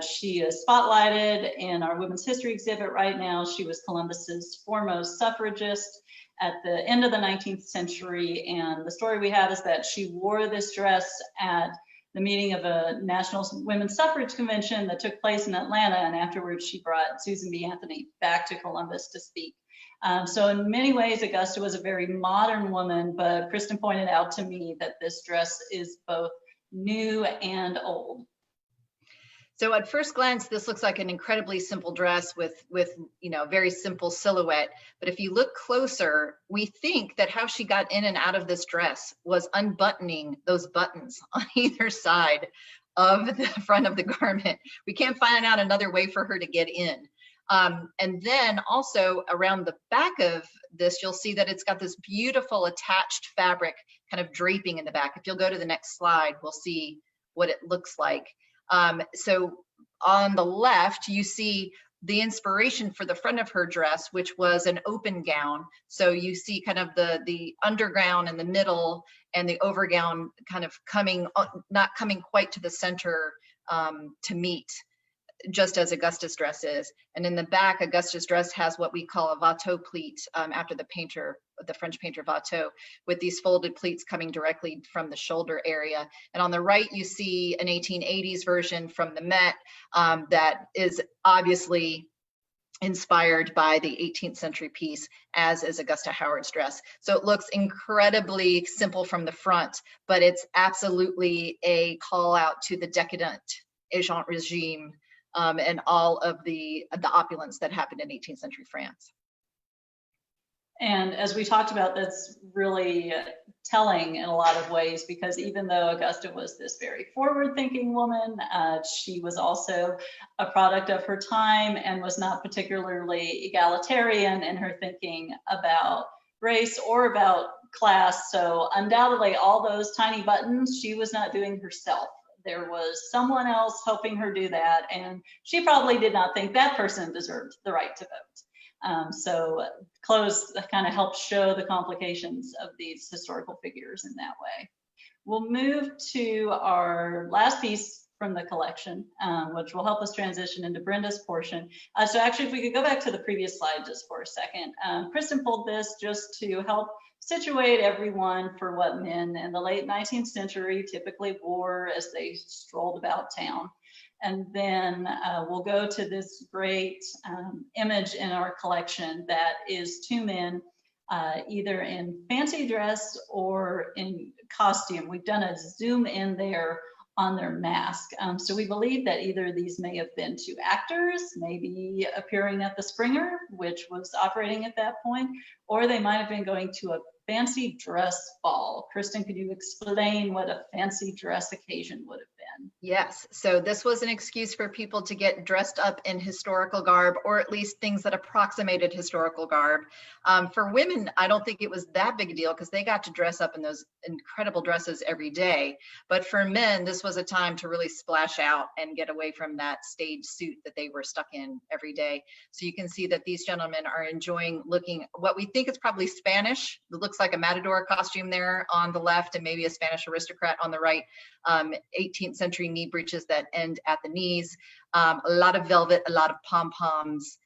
She is spotlighted in our Women's History exhibit right now. She was Columbus's foremost suffragist at the end of the 19th century. And the story we have is that she wore this dress at the meeting of a National Women's Suffrage Convention that took place in Atlanta. And afterwards, she brought Susan B. Anthony back to Columbus to speak. So in many ways, Augusta was a very modern woman, but Kristen pointed out to me that this dress is both new and old. So at first glance, this looks like an incredibly simple dress with very simple silhouette. But if you look closer, we think that how she got in and out of this dress was unbuttoning those buttons on either side of the front of the garment. We can't find out another way for her to get in. And then also around the back of this, you'll see that it's got this beautiful attached fabric kind of draping in the back. If you'll go to the next slide, we'll see what it looks like. So on the left, you see the inspiration for the front of her dress, which was an open gown. So you see kind of the undergown in the middle and the overgown kind of not coming quite to the center to meet, just as Augusta's dress is. And in the back, Augusta's dress has what we call a Watteau pleat, after the French painter Watteau, with these folded pleats coming directly from the shoulder area. And on the right, you see an 1880s version from the Met that is obviously inspired by the 18th century piece, as is Augusta Howard's dress. So it looks incredibly simple from the front, but it's absolutely a call out to the decadent Ancient regime and all of the opulence that happened in 18th century France. And as we talked about, that's really telling in a lot of ways, because even though Augusta was this very forward-thinking woman, she was also a product of her time and was not particularly egalitarian in her thinking about race or about class. So undoubtedly, all those tiny buttons, she was not doing herself. There was someone else helping her do that, and she probably did not think that person deserved the right to vote. So clothes kind of help show the complications of these historical figures in that way. We'll move to our last piece from the collection, which will help us transition into Brenda's portion. So actually, if we could go back to the previous slide just for a second. Kristen pulled this just to help situate everyone for what men in the late 19th century typically wore as they strolled about town. And then we'll go to this great image in our collection that is two men either in fancy dress or in costume. We've done a zoom in there on their mask. So we believe that either these may have been two actors, maybe appearing at the Springer, which was operating at that point, or they might have been going to a fancy dress ball. Kristen, could you explain what a fancy dress occasion would have been? Yes, so this was an excuse for people to get dressed up in historical garb, or at least things that approximated historical garb. For women, I don't think it was that big a deal because they got to dress up in those incredible dresses every day. But for men, this was a time to really splash out and get away from that stage suit that they were stuck in every day. So you can see that these gentlemen are enjoying looking what we think is probably Spanish. It looks like a matador costume there on the left and maybe a Spanish aristocrat on the right. 18th century knee breeches that end at the knees, a lot of velvet, a lot of pom-poms,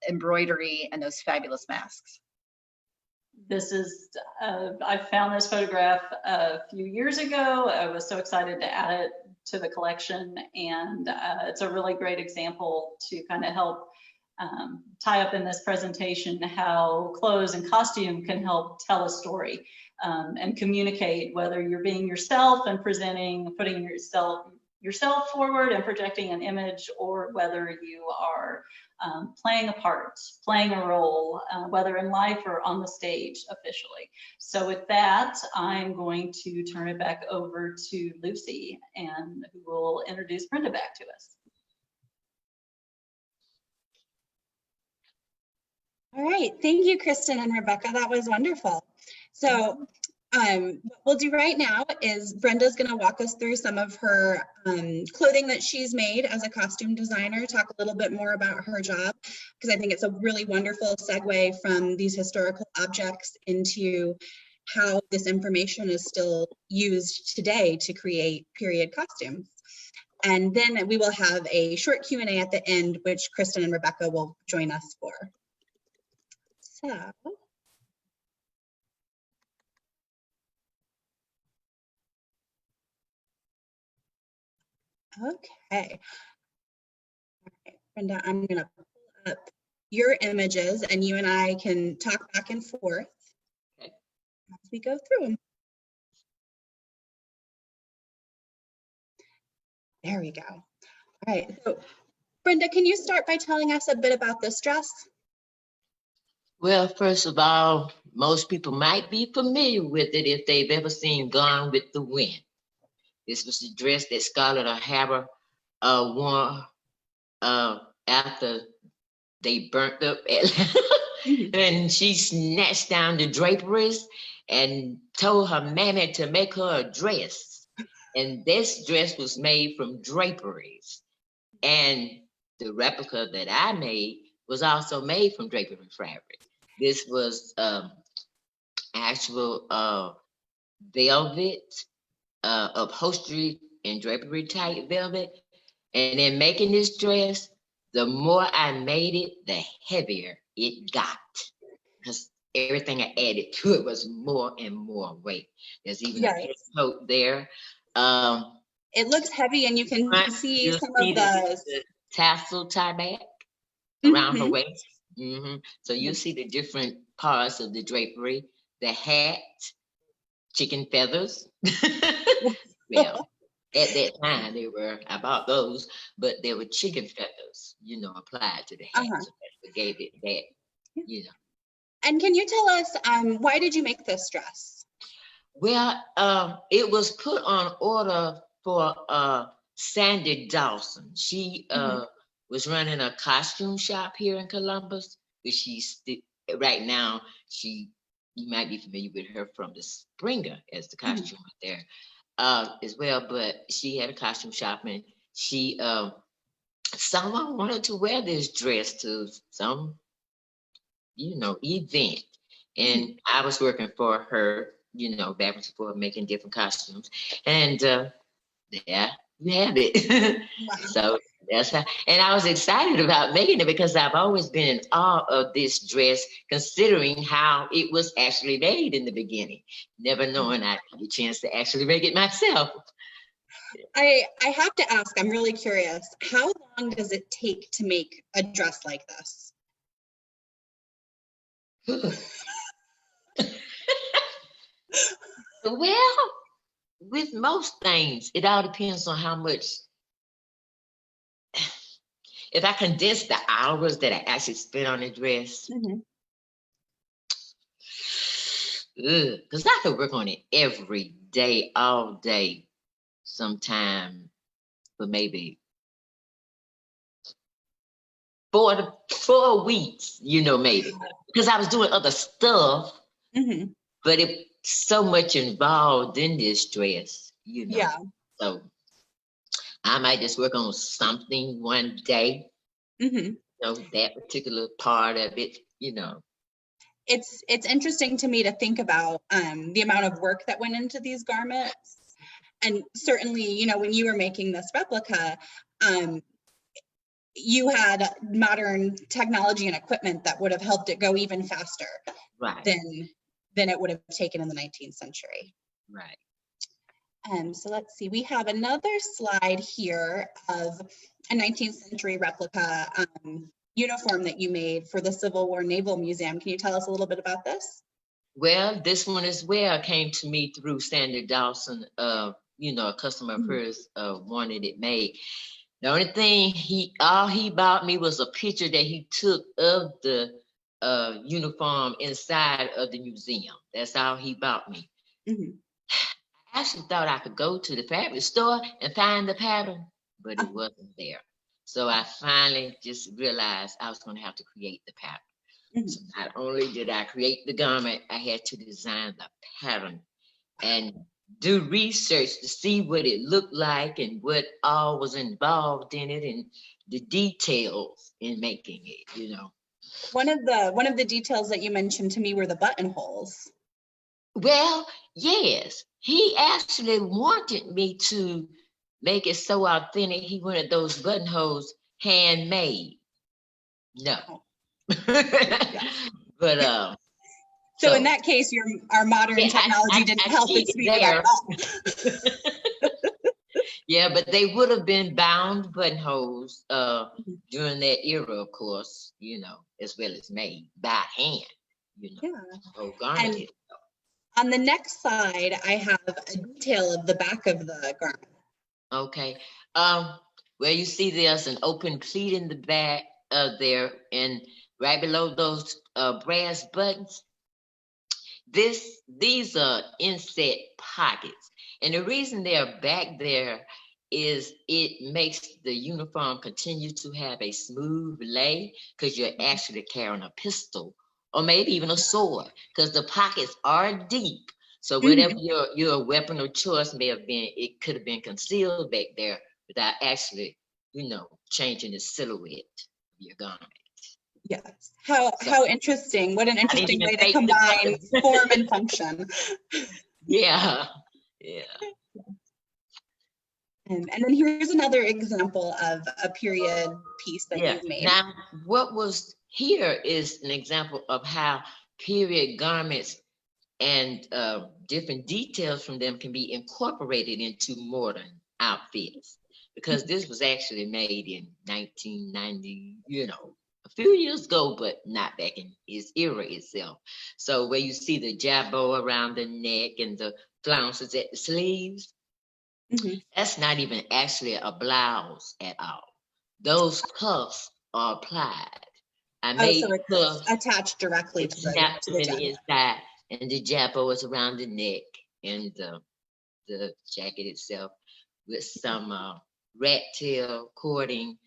embroidery, and those fabulous masks. This is, I found this photograph a few years ago. I was so excited to add it to the collection, and it's a really great example to kind of help tie up in this presentation how clothes and costume can help tell a story and communicate, whether you're being yourself and presenting, putting yourself forward and projecting an image, or whether you are playing a part, playing a role, whether in life or on the stage officially. So with that, I'm going to turn it back over to Lucy, and who will introduce Brenda back to us. All right, thank you, Kristen and Rebecca. That was wonderful. So what we'll do right now is Brenda's going to walk us through some of her clothing that she's made as a costume designer, talk a little bit more about her job, because I think it's a really wonderful segue from these historical objects into how this information is still used today to create period costumes. And then we will have a short Q&A at the end, which Kristen and Rebecca will join us for. So, okay. All right, Brenda, I'm going to pull up your images and you and I can talk back and forth as we go through them. There we go. All right. So, Brenda, can you start by telling us a bit about this dress? Well, first of all, most people might be familiar with it if they've ever seen Gone with the Wind. This was the dress that Scarlett O'Hara wore after they burnt up Atlanta. And she snatched down the draperies and told her mammy to make her a dress. And this dress was made from draperies. And the replica that I made was also made from drapery fabric. This was actual velvet, upholstery and drapery type velvet. And in making this dress, the more I made it, the heavier it got, because everything I added to it was more and more weight. There's even a coat there. It looks heavy, and you can see some of the tassel tie back around her waist. So you see the different parts of the drapery, the hat, chicken feathers. Well, at that time they were, I bought those, but they were chicken feathers, you know, applied to the hat. So that's what gave it that, you know. And can you tell us, why did you make this dress? Well, it was put on order for Sandy Dawson. She was running a costume shop here in Columbus, but she's right now, you might be familiar with her from the Springer as the costume there as well, but she had a costume shop, and she, someone wanted to wear this dress to some, you know, event. And I was working for her, you know, back and forth, making different costumes. And yeah, you have it. So that's how, and I was excited about making it because I've always been in awe of this dress, considering how it was actually made in the beginning, never knowing I'd get a chance to actually make it myself. I have to ask, I'm really curious, how long does it take to make a dress like this? Well, with most things, it all depends on how much. If I condense the hours that I actually spent on a dress, because I could work on it every day, all day, sometime for maybe 4 weeks, maybe, because I was doing other stuff, but it's so much involved in this dress, Yeah. So I might just work on something one day, that particular part of it, It's interesting to me to think about the amount of work that went into these garments. And certainly, when you were making this replica, you had modern technology and equipment that would have helped it go even faster right, than it would have taken in the 19th century. right. So let's see, we have another slide here of a 19th century replica uniform that you made for the Civil War Naval Museum. Can you tell us a little bit about this? Well, this one as well came to me through Sandy Dawson. A customer of hers wanted it made. The only thing he bought me was a picture that he took of the uniform inside of the museum. That's all he bought me. I actually thought I could go to the fabric store and find the pattern, but it wasn't there. So I finally just realized I was going to have to create the pattern. So not only did I create the garment, I had to design the pattern and do research to see what it looked like and what all was involved in it and the details in making it, One of the details that you mentioned to me were the buttonholes. Well, yes, he actually wanted me to make it so authentic. He wanted those buttonholes handmade. No. But so in that case, our modern technology didn't help it speed it at all. Yeah, but they would have been bound buttonholes during that era, of course, as well as made by hand, So garment. On the next slide, I have a detail of the back of the garment. Okay. Well, you see there's an open pleat in the back there, and right below those brass buttons, these are inset pockets. And the reason they're back there is it makes the uniform continue to have a smooth lay because you're actually carrying a pistol or maybe even a sword, because the pockets are deep. So whatever your weapon of choice may have been, it could have been concealed back there without actually, changing the silhouette of your garment. Yes. How interesting. What an interesting way to combine form and function. Yeah. And then here's another example of a period piece that you've made. Now, what was here is an example of how period garments and different details from them can be incorporated into modern outfits, because this was actually made in 1990, a few years ago, but not back in its era itself. So where you see the jabot around the neck and the flounces at the sleeves, that's not even actually a blouse at all. Those cuffs are applied. I made cuffs attached directly to the jacket. Inside, and the jabot is around the neck and the jacket itself with some rat tail cording,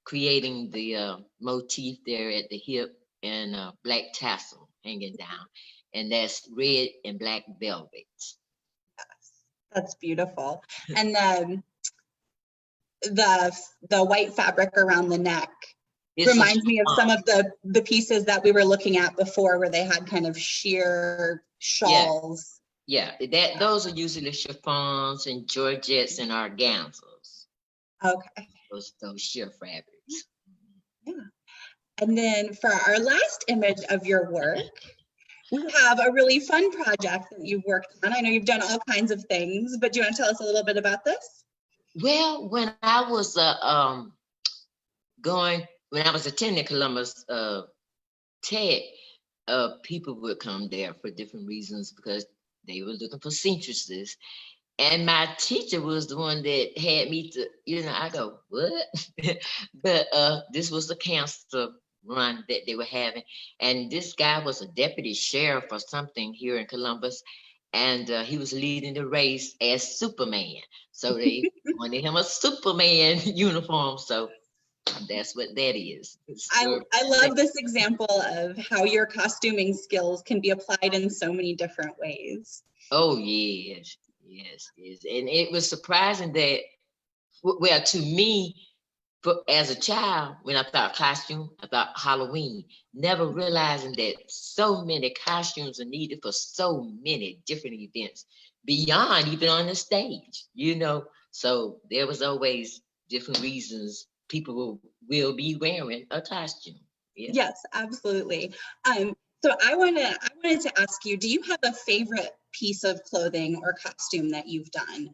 creating the motif there at the hip, and black tassel hanging down, and that's red and black velvet. That's beautiful. And the white fabric around the neck reminds me of some of the pieces that we were looking at before, where they had kind of sheer shawls. Yeah, those are usually chiffons and georgettes and organzas. Okay. Those sheer fabrics. Yeah. And then for our last image of your work, we have a really fun project that you've worked on. I know you've done all kinds of things, but do you want to tell us a little bit about this? Well, when I was attending Columbus Tech, people would come there for different reasons, because they were looking for seamstresses. And my teacher was the one that had me to, I go, what? But this was the cancer run that they were having. And this guy was a deputy sheriff or something here in Columbus. And he was leading the race as Superman. So they wanted him a Superman uniform. So that's what that is. I love this example of how your costuming skills can be applied in so many different ways. Oh, yes. And it was surprising that, well, to me, as a child, when I thought costume, I thought Halloween, never realizing that so many costumes are needed for so many different events beyond even on the stage, So there was always different reasons people will be wearing a costume. Yeah. Yes, absolutely. So I wanted to ask you, do you have a favorite piece of clothing or costume that you've done?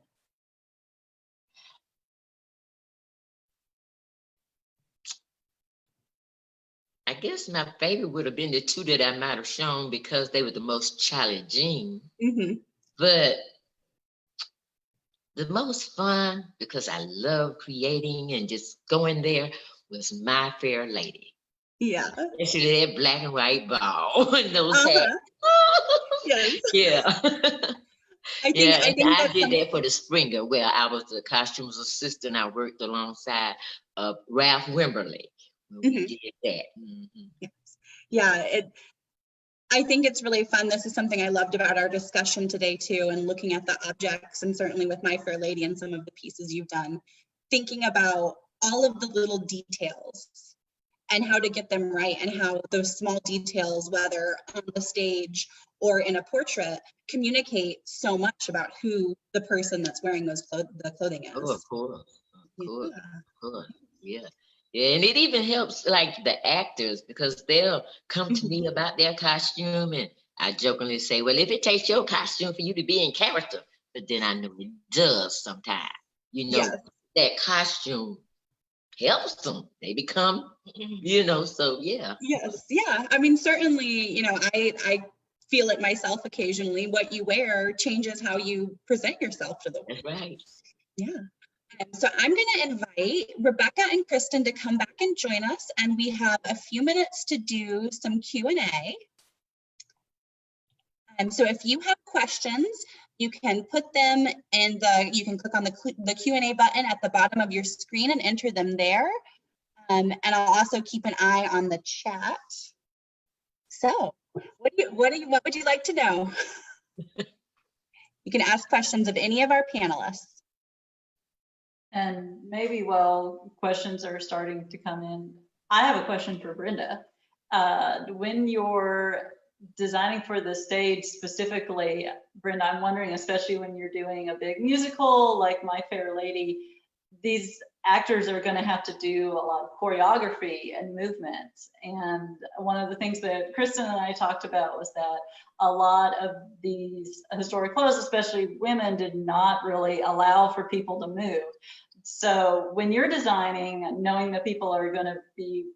I guess my favorite would have been the two that I might have shown because they were the most challenging. Mm-hmm. But the most fun, because I love creating and just going there, was My Fair Lady. Yeah. Especially that black and white ball and those hats. Yes. Yeah. I think I did that for the Springer, where I was the costumes assistant. I worked alongside Ralph Wimberly. We did that. Mm-hmm. Yes. Yeah, I think it's really fun. This is something I loved about our discussion today too, and looking at the objects, and certainly with My Fair Lady and some of the pieces you've done, thinking about all of the little details and how to get them right, and how those small details, whether on the stage or in a portrait, communicate so much about who the person that's wearing the clothing is. Oh, of course. Yeah. Yeah, and it even helps like the actors, because they'll come to me about their costume, and I jokingly say, well, if it takes your costume for you to be in character, but then I know it does sometimes, that costume helps them. They become, so yeah. Yes, yeah. I mean, certainly, I feel it myself occasionally. What you wear changes how you present yourself to the world. That's right. Yeah. So I'm going to invite Rebecca and Kristen to come back and join us, and we have a few minutes to do some Q&A. So if you have questions, you can put them in you can click on the Q&A button at the bottom of your screen and enter them there. And I'll also keep an eye on the chat. So what would you like to know? You can ask questions of any of our panelists. And maybe while questions are starting to come in, I have a question for Brenda. When you're designing for the stage specifically, Brenda, I'm wondering, especially when you're doing a big musical like My Fair Lady, these actors are going to have to do a lot of choreography and movement. And one of the things that Kristen and I talked about was that a lot of these historic clothes, especially women, did not really allow for people to move. So when you're designing, knowing that people are going to be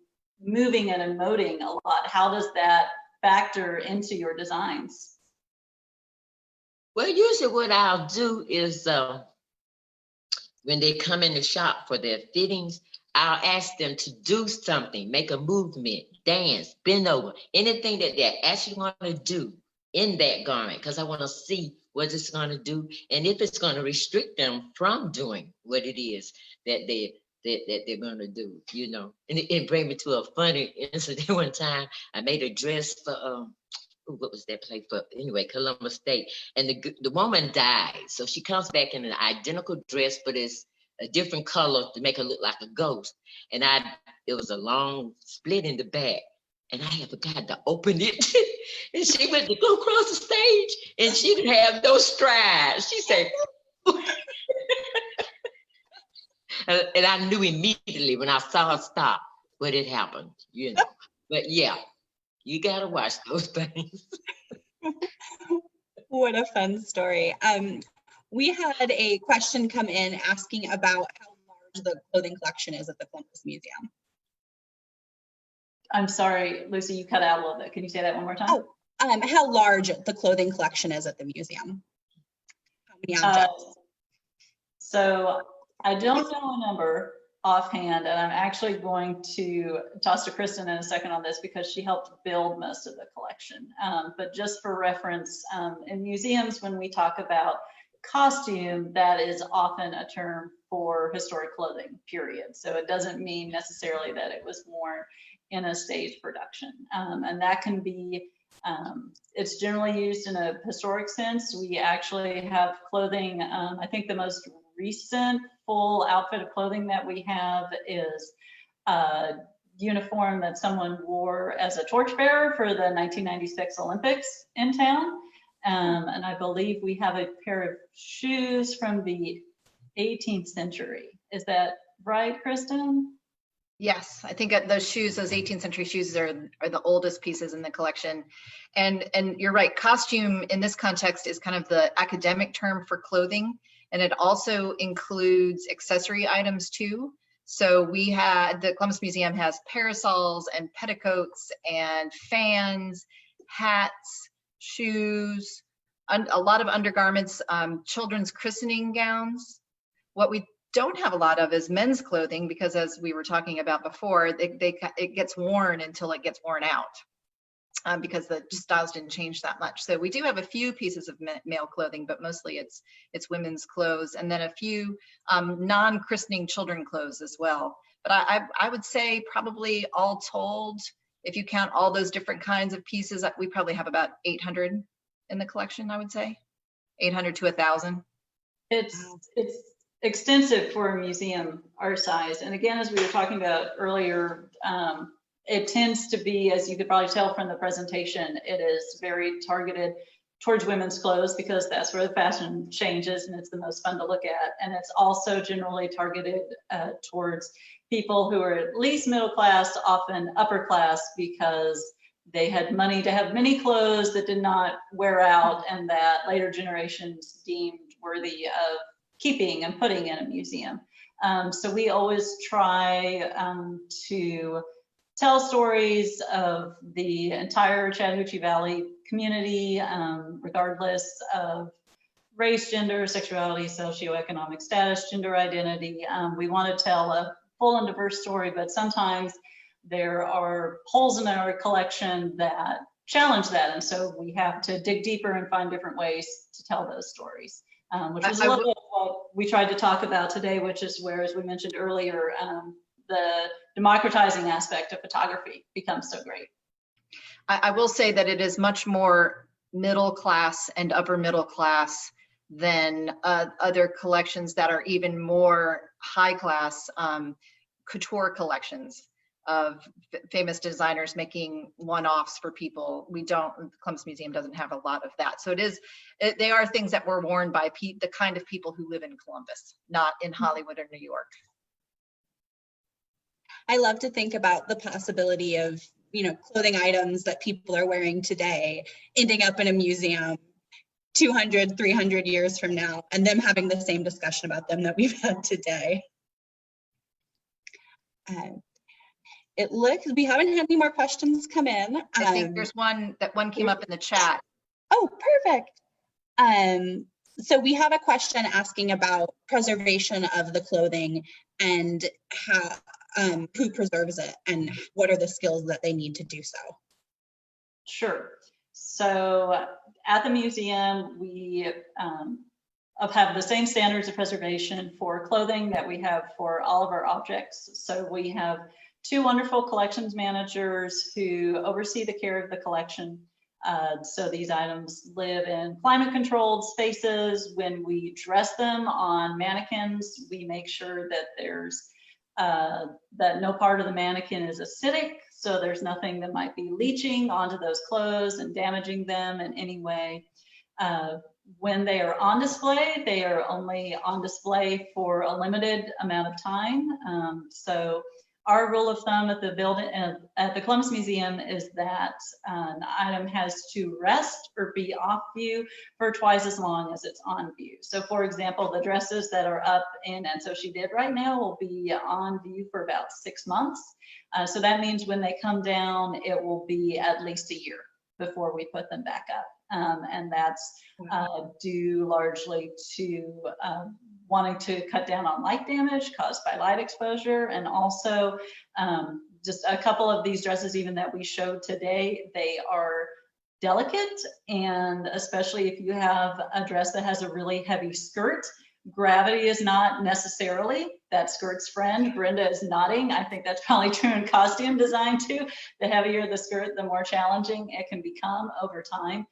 moving and emoting a lot, how does that factor into your designs? Well, usually what I'll do is when they come in the shop for their fittings, I'll ask them to do something, make a movement, dance, bend over, anything that they're actually going to do in that garment, because I want to see what it's going to do, and if it's going to restrict them from doing what it is that they're going to do, And it brings me to a funny incident. One time I made a dress for what was that play for? Anyway, Columbus State, and the woman died, so she comes back in an identical dress, but it's a different color to make her look like a ghost. And it was a long split in the back, and I had forgotten to open it. And she went to go across the stage, and she didn't have no strides. She said, and I knew immediately when I saw her stop what had happened, But yeah, you gotta watch those things. What a fun story. We had a question come in asking about how large the clothing collection is at the Columbus Museum. I'm sorry, Lucy, you cut out a little bit. Can you say that one more time? Oh, How large the clothing collection is at the museum. How many objects? So I don't know a number offhand, and I'm actually going to toss to Kristen in a second on this because she helped build most of the collection. But just for reference, in museums, when we talk about costume, that is often a term for historic clothing, period. So it doesn't mean necessarily that it was worn in a stage production. And that can be, it's generally used in a historic sense. We actually have clothing, I think the most recent full outfit of clothing that we have is a uniform that someone wore as a torchbearer for the 1996 Olympics in town. And I believe we have a pair of shoes from the 18th century. Is that right, Kristen? Yes, I think those shoes, those 18th century shoes are the oldest pieces in the collection. And you're right, costume in this context is kind of the academic term for clothing. And it also includes accessory items too. So we had, the Columbus Museum has parasols and petticoats and fans, hats, shoes, a lot of undergarments, children's christening gowns. What we don't have a lot of is men's clothing, because as we were talking about before, it gets worn until it gets worn out, because the styles didn't change that much. So we do have a few pieces of male clothing, but mostly it's women's clothes, and then a few non-christening children clothes as well. But I would say probably all told, if you count all those different kinds of pieces, we probably have about 800 in the collection, I would say. 800 to 1,000. It's extensive for a museum our size. And again, as we were talking about earlier, it tends to be, as you could probably tell from the presentation, it is very targeted towards women's clothes because that's where the fashion changes and it's the most fun to look at. And it's also generally targeted towards people who are at least middle class, often upper class, because they had money to have many clothes that did not wear out and that later generations deemed worthy of keeping and putting in a museum. So we always try to tell stories of the entire Chattahoochee Valley community, regardless of race, gender, sexuality, socioeconomic status, gender identity. We want to tell a full and diverse story, but sometimes there are holes in our collection that challenge that. And so we have to dig deeper and find different ways to tell those stories, which is a little bit what we tried to talk about today, which is where, as we mentioned earlier, the democratizing aspect of photography becomes so great. I will say that it is much more middle class and upper middle class than other collections that are even more high class couture collections of famous designers making one-offs for people. We don't, the Columbus Museum doesn't have a lot of that. So they are things that were worn by the kind of people who live in Columbus, not in Hollywood or New York. I love to think about the possibility of, clothing items that people are wearing today ending up in a museum 200, 300 years from now, and them having the same discussion about them that we've had today. It looks, we haven't had any more questions come in. I think there's one came up in the chat. Oh, perfect. So we have a question asking about preservation of the clothing and how, who preserves it and what are the skills that they need to do so. Sure. So at the museum, we have the same standards of preservation for clothing that we have for all of our objects. So we have 2 wonderful collections managers who oversee the care of the collection. So these items live in climate controlled spaces. When we dress them on mannequins, we make sure that there's that no part of the mannequin is acidic. So there's nothing that might be leaching onto those clothes and damaging them in any way. When they are on display, they are only on display for a limited amount of time. So our rule of thumb at the building, at the Columbus Museum, is that an item has to rest or be off view for twice as long as it's on view. So for example, the dresses that are up in And So She Did right now will be on view for about 6 months. So that means when they come down, it will be at least a year before we put them back up. And that's due largely to wanting to cut down on light damage caused by light exposure. And also just a couple of these dresses, even that we showed today, they are delicate. And especially if you have a dress that has a really heavy skirt, gravity is not necessarily that skirt's friend. Brenda is nodding. I think that's probably true in costume design too. The heavier the skirt, the more challenging it can become over time.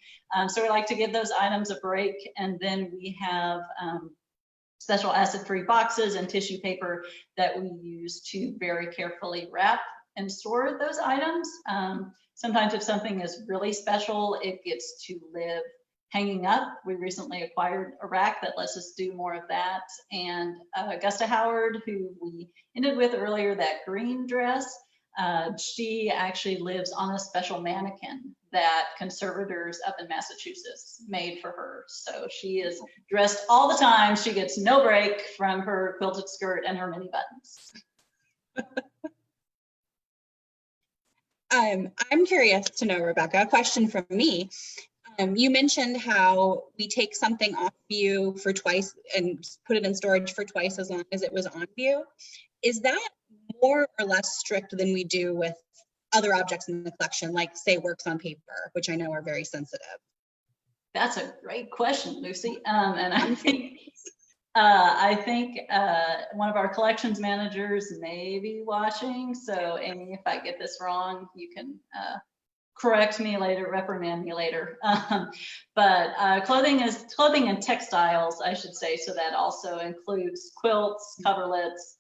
So we like to give those items a break. And then we have special acid-free boxes and tissue paper that we use to very carefully wrap and store those items. Sometimes if something is really special, it gets to live hanging up. We recently acquired a rack that lets us do more of that. And Augusta Howard, who we ended with earlier, that green dress, she actually lives on a special mannequin that conservators up in Massachusetts made for her. So she is dressed all the time. She gets no break from her quilted skirt and her mini buttons. I'm curious to know, Rebecca, a question from me. You mentioned how we take something off view for twice and put it in storage for twice as long as it was on view. Is that more or less strict than we do with other objects in the collection, like say works on paper, which I know are very sensitive? That's a great question, Lucy. And I think one of our collections managers may be watching. So Amy, if I get this wrong, you can correct me later, reprimand me later. But clothing and textiles, I should say. So that also includes quilts, coverlets,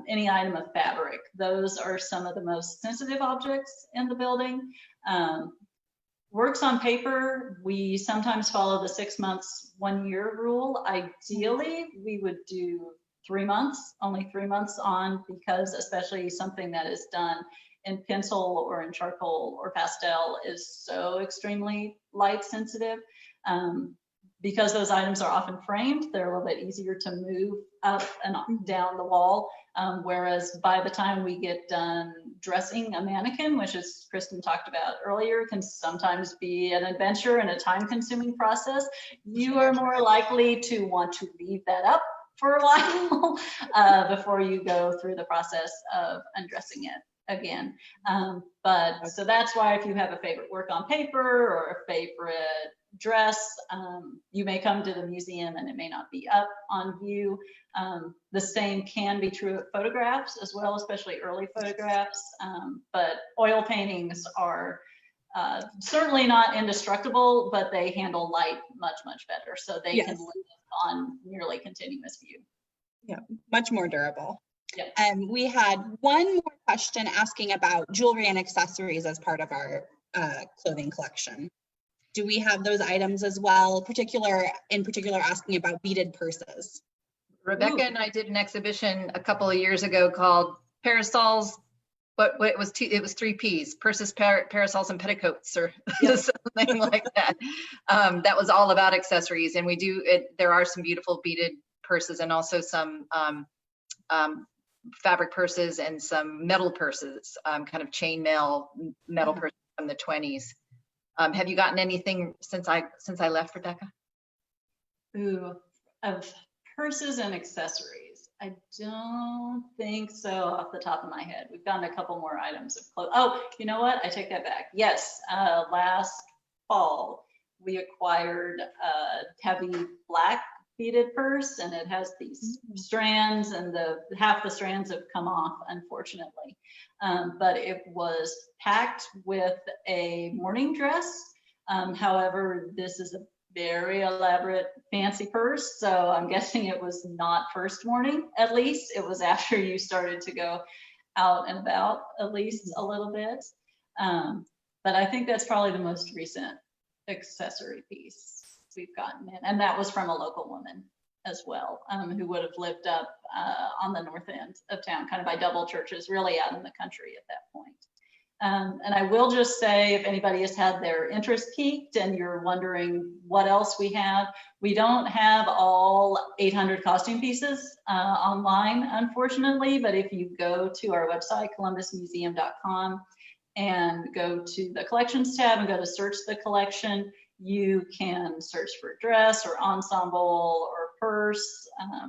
any item of fabric. Those are some of the most sensitive objects in the building. Works on paper, we sometimes follow the 6 months, 1 year rule. Ideally, we would do 3 months, only 3 months on, because especially something that is done in pencil or in charcoal or pastel is so extremely light sensitive. Because those items are often framed, they're a little bit easier to move up and down the wall. Whereas by the time we get done dressing a mannequin, which as Kristen talked about earlier, can sometimes be an adventure and a time-consuming process, you are more likely to want to leave that up for a while before you go through the process of undressing it again. But so that's why if you have a favorite work on paper or a favorite dress, you may come to the museum and it may not be up on view. The same can be true of photographs as well, especially early photographs. But oil paintings are certainly not indestructible, but they handle light much, much better. So they can live on nearly continuous view. Yeah, much more durable. Yep. We had one more question asking about jewelry and accessories as part of our clothing collection. Do we have those items as well? In particular, asking about beaded purses. Rebecca and I did an exhibition a couple of years ago called Parasols, but it was 3 Ps, purses, parasols, and petticoats, or something like that. That was all about accessories, and we do it. There are some beautiful beaded purses and also some fabric purses and some metal purses, kind of chainmail metal purses from the 20s. Have you gotten anything since I left, Rebecca? Ooh, of purses and accessories, I don't think so off the top of my head. We've gotten a couple more items of clothes. Oh, you know what? I take that back. Yes, last fall we acquired a heavy black beaded purse, and it has these strands, and half the strands have come off, unfortunately. But it was packed with a morning dress. However, this is a very elaborate, fancy purse, so I'm guessing it was not first morning. At least it was after you started to go out and about, at least a little bit. But I think that's probably the most recent accessory piece we've gotten in, and that was from a local woman as well, who would have lived up on the north end of town, kind of by Double Churches, really out in the country at that point. And I will just say, if anybody has had their interest piqued and you're wondering what else we have, we don't have all 800 costume pieces online, unfortunately, but if you go to our website, columbusmuseum.com, and go to the collections tab and go to search the collection. You can search for dress or ensemble or purse. I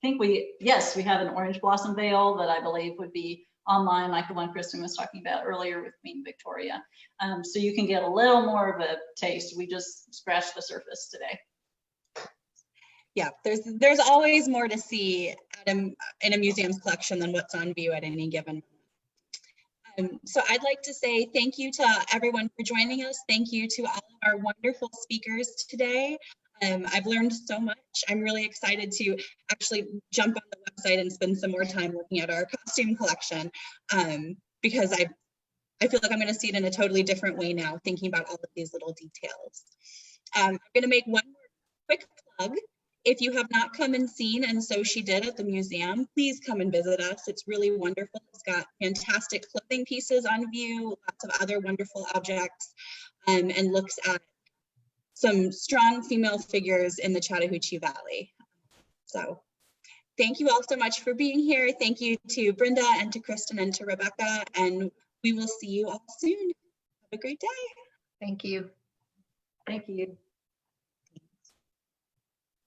think we have an orange blossom veil that I believe would be online, like the one Kristen was talking about earlier with Queen Victoria. So you can get a little more of a taste. We just scratched the surface today. Yeah, there's always more to see in a museum's collection than what's on view at any given moment. So I'd like to say thank you to everyone for joining us. Thank you to all of our wonderful speakers today. I've learned so much. I'm really excited to actually jump on the website and spend some more time looking at our costume collection, because I feel like I'm going to see it in a totally different way now, thinking about all of these little details. I'm going to make one more quick plug. If you have not come and seen And So She Did at the museum, please come and visit us. It's really wonderful. It's got fantastic clothing pieces on view, lots of other wonderful objects, and looks at some strong female figures in the Chattahoochee Valley. So thank you all so much for being here. Thank you to Brenda and to Kristen and to Rebecca, and we will see you all soon. Have a great day. Thank you. Thank you.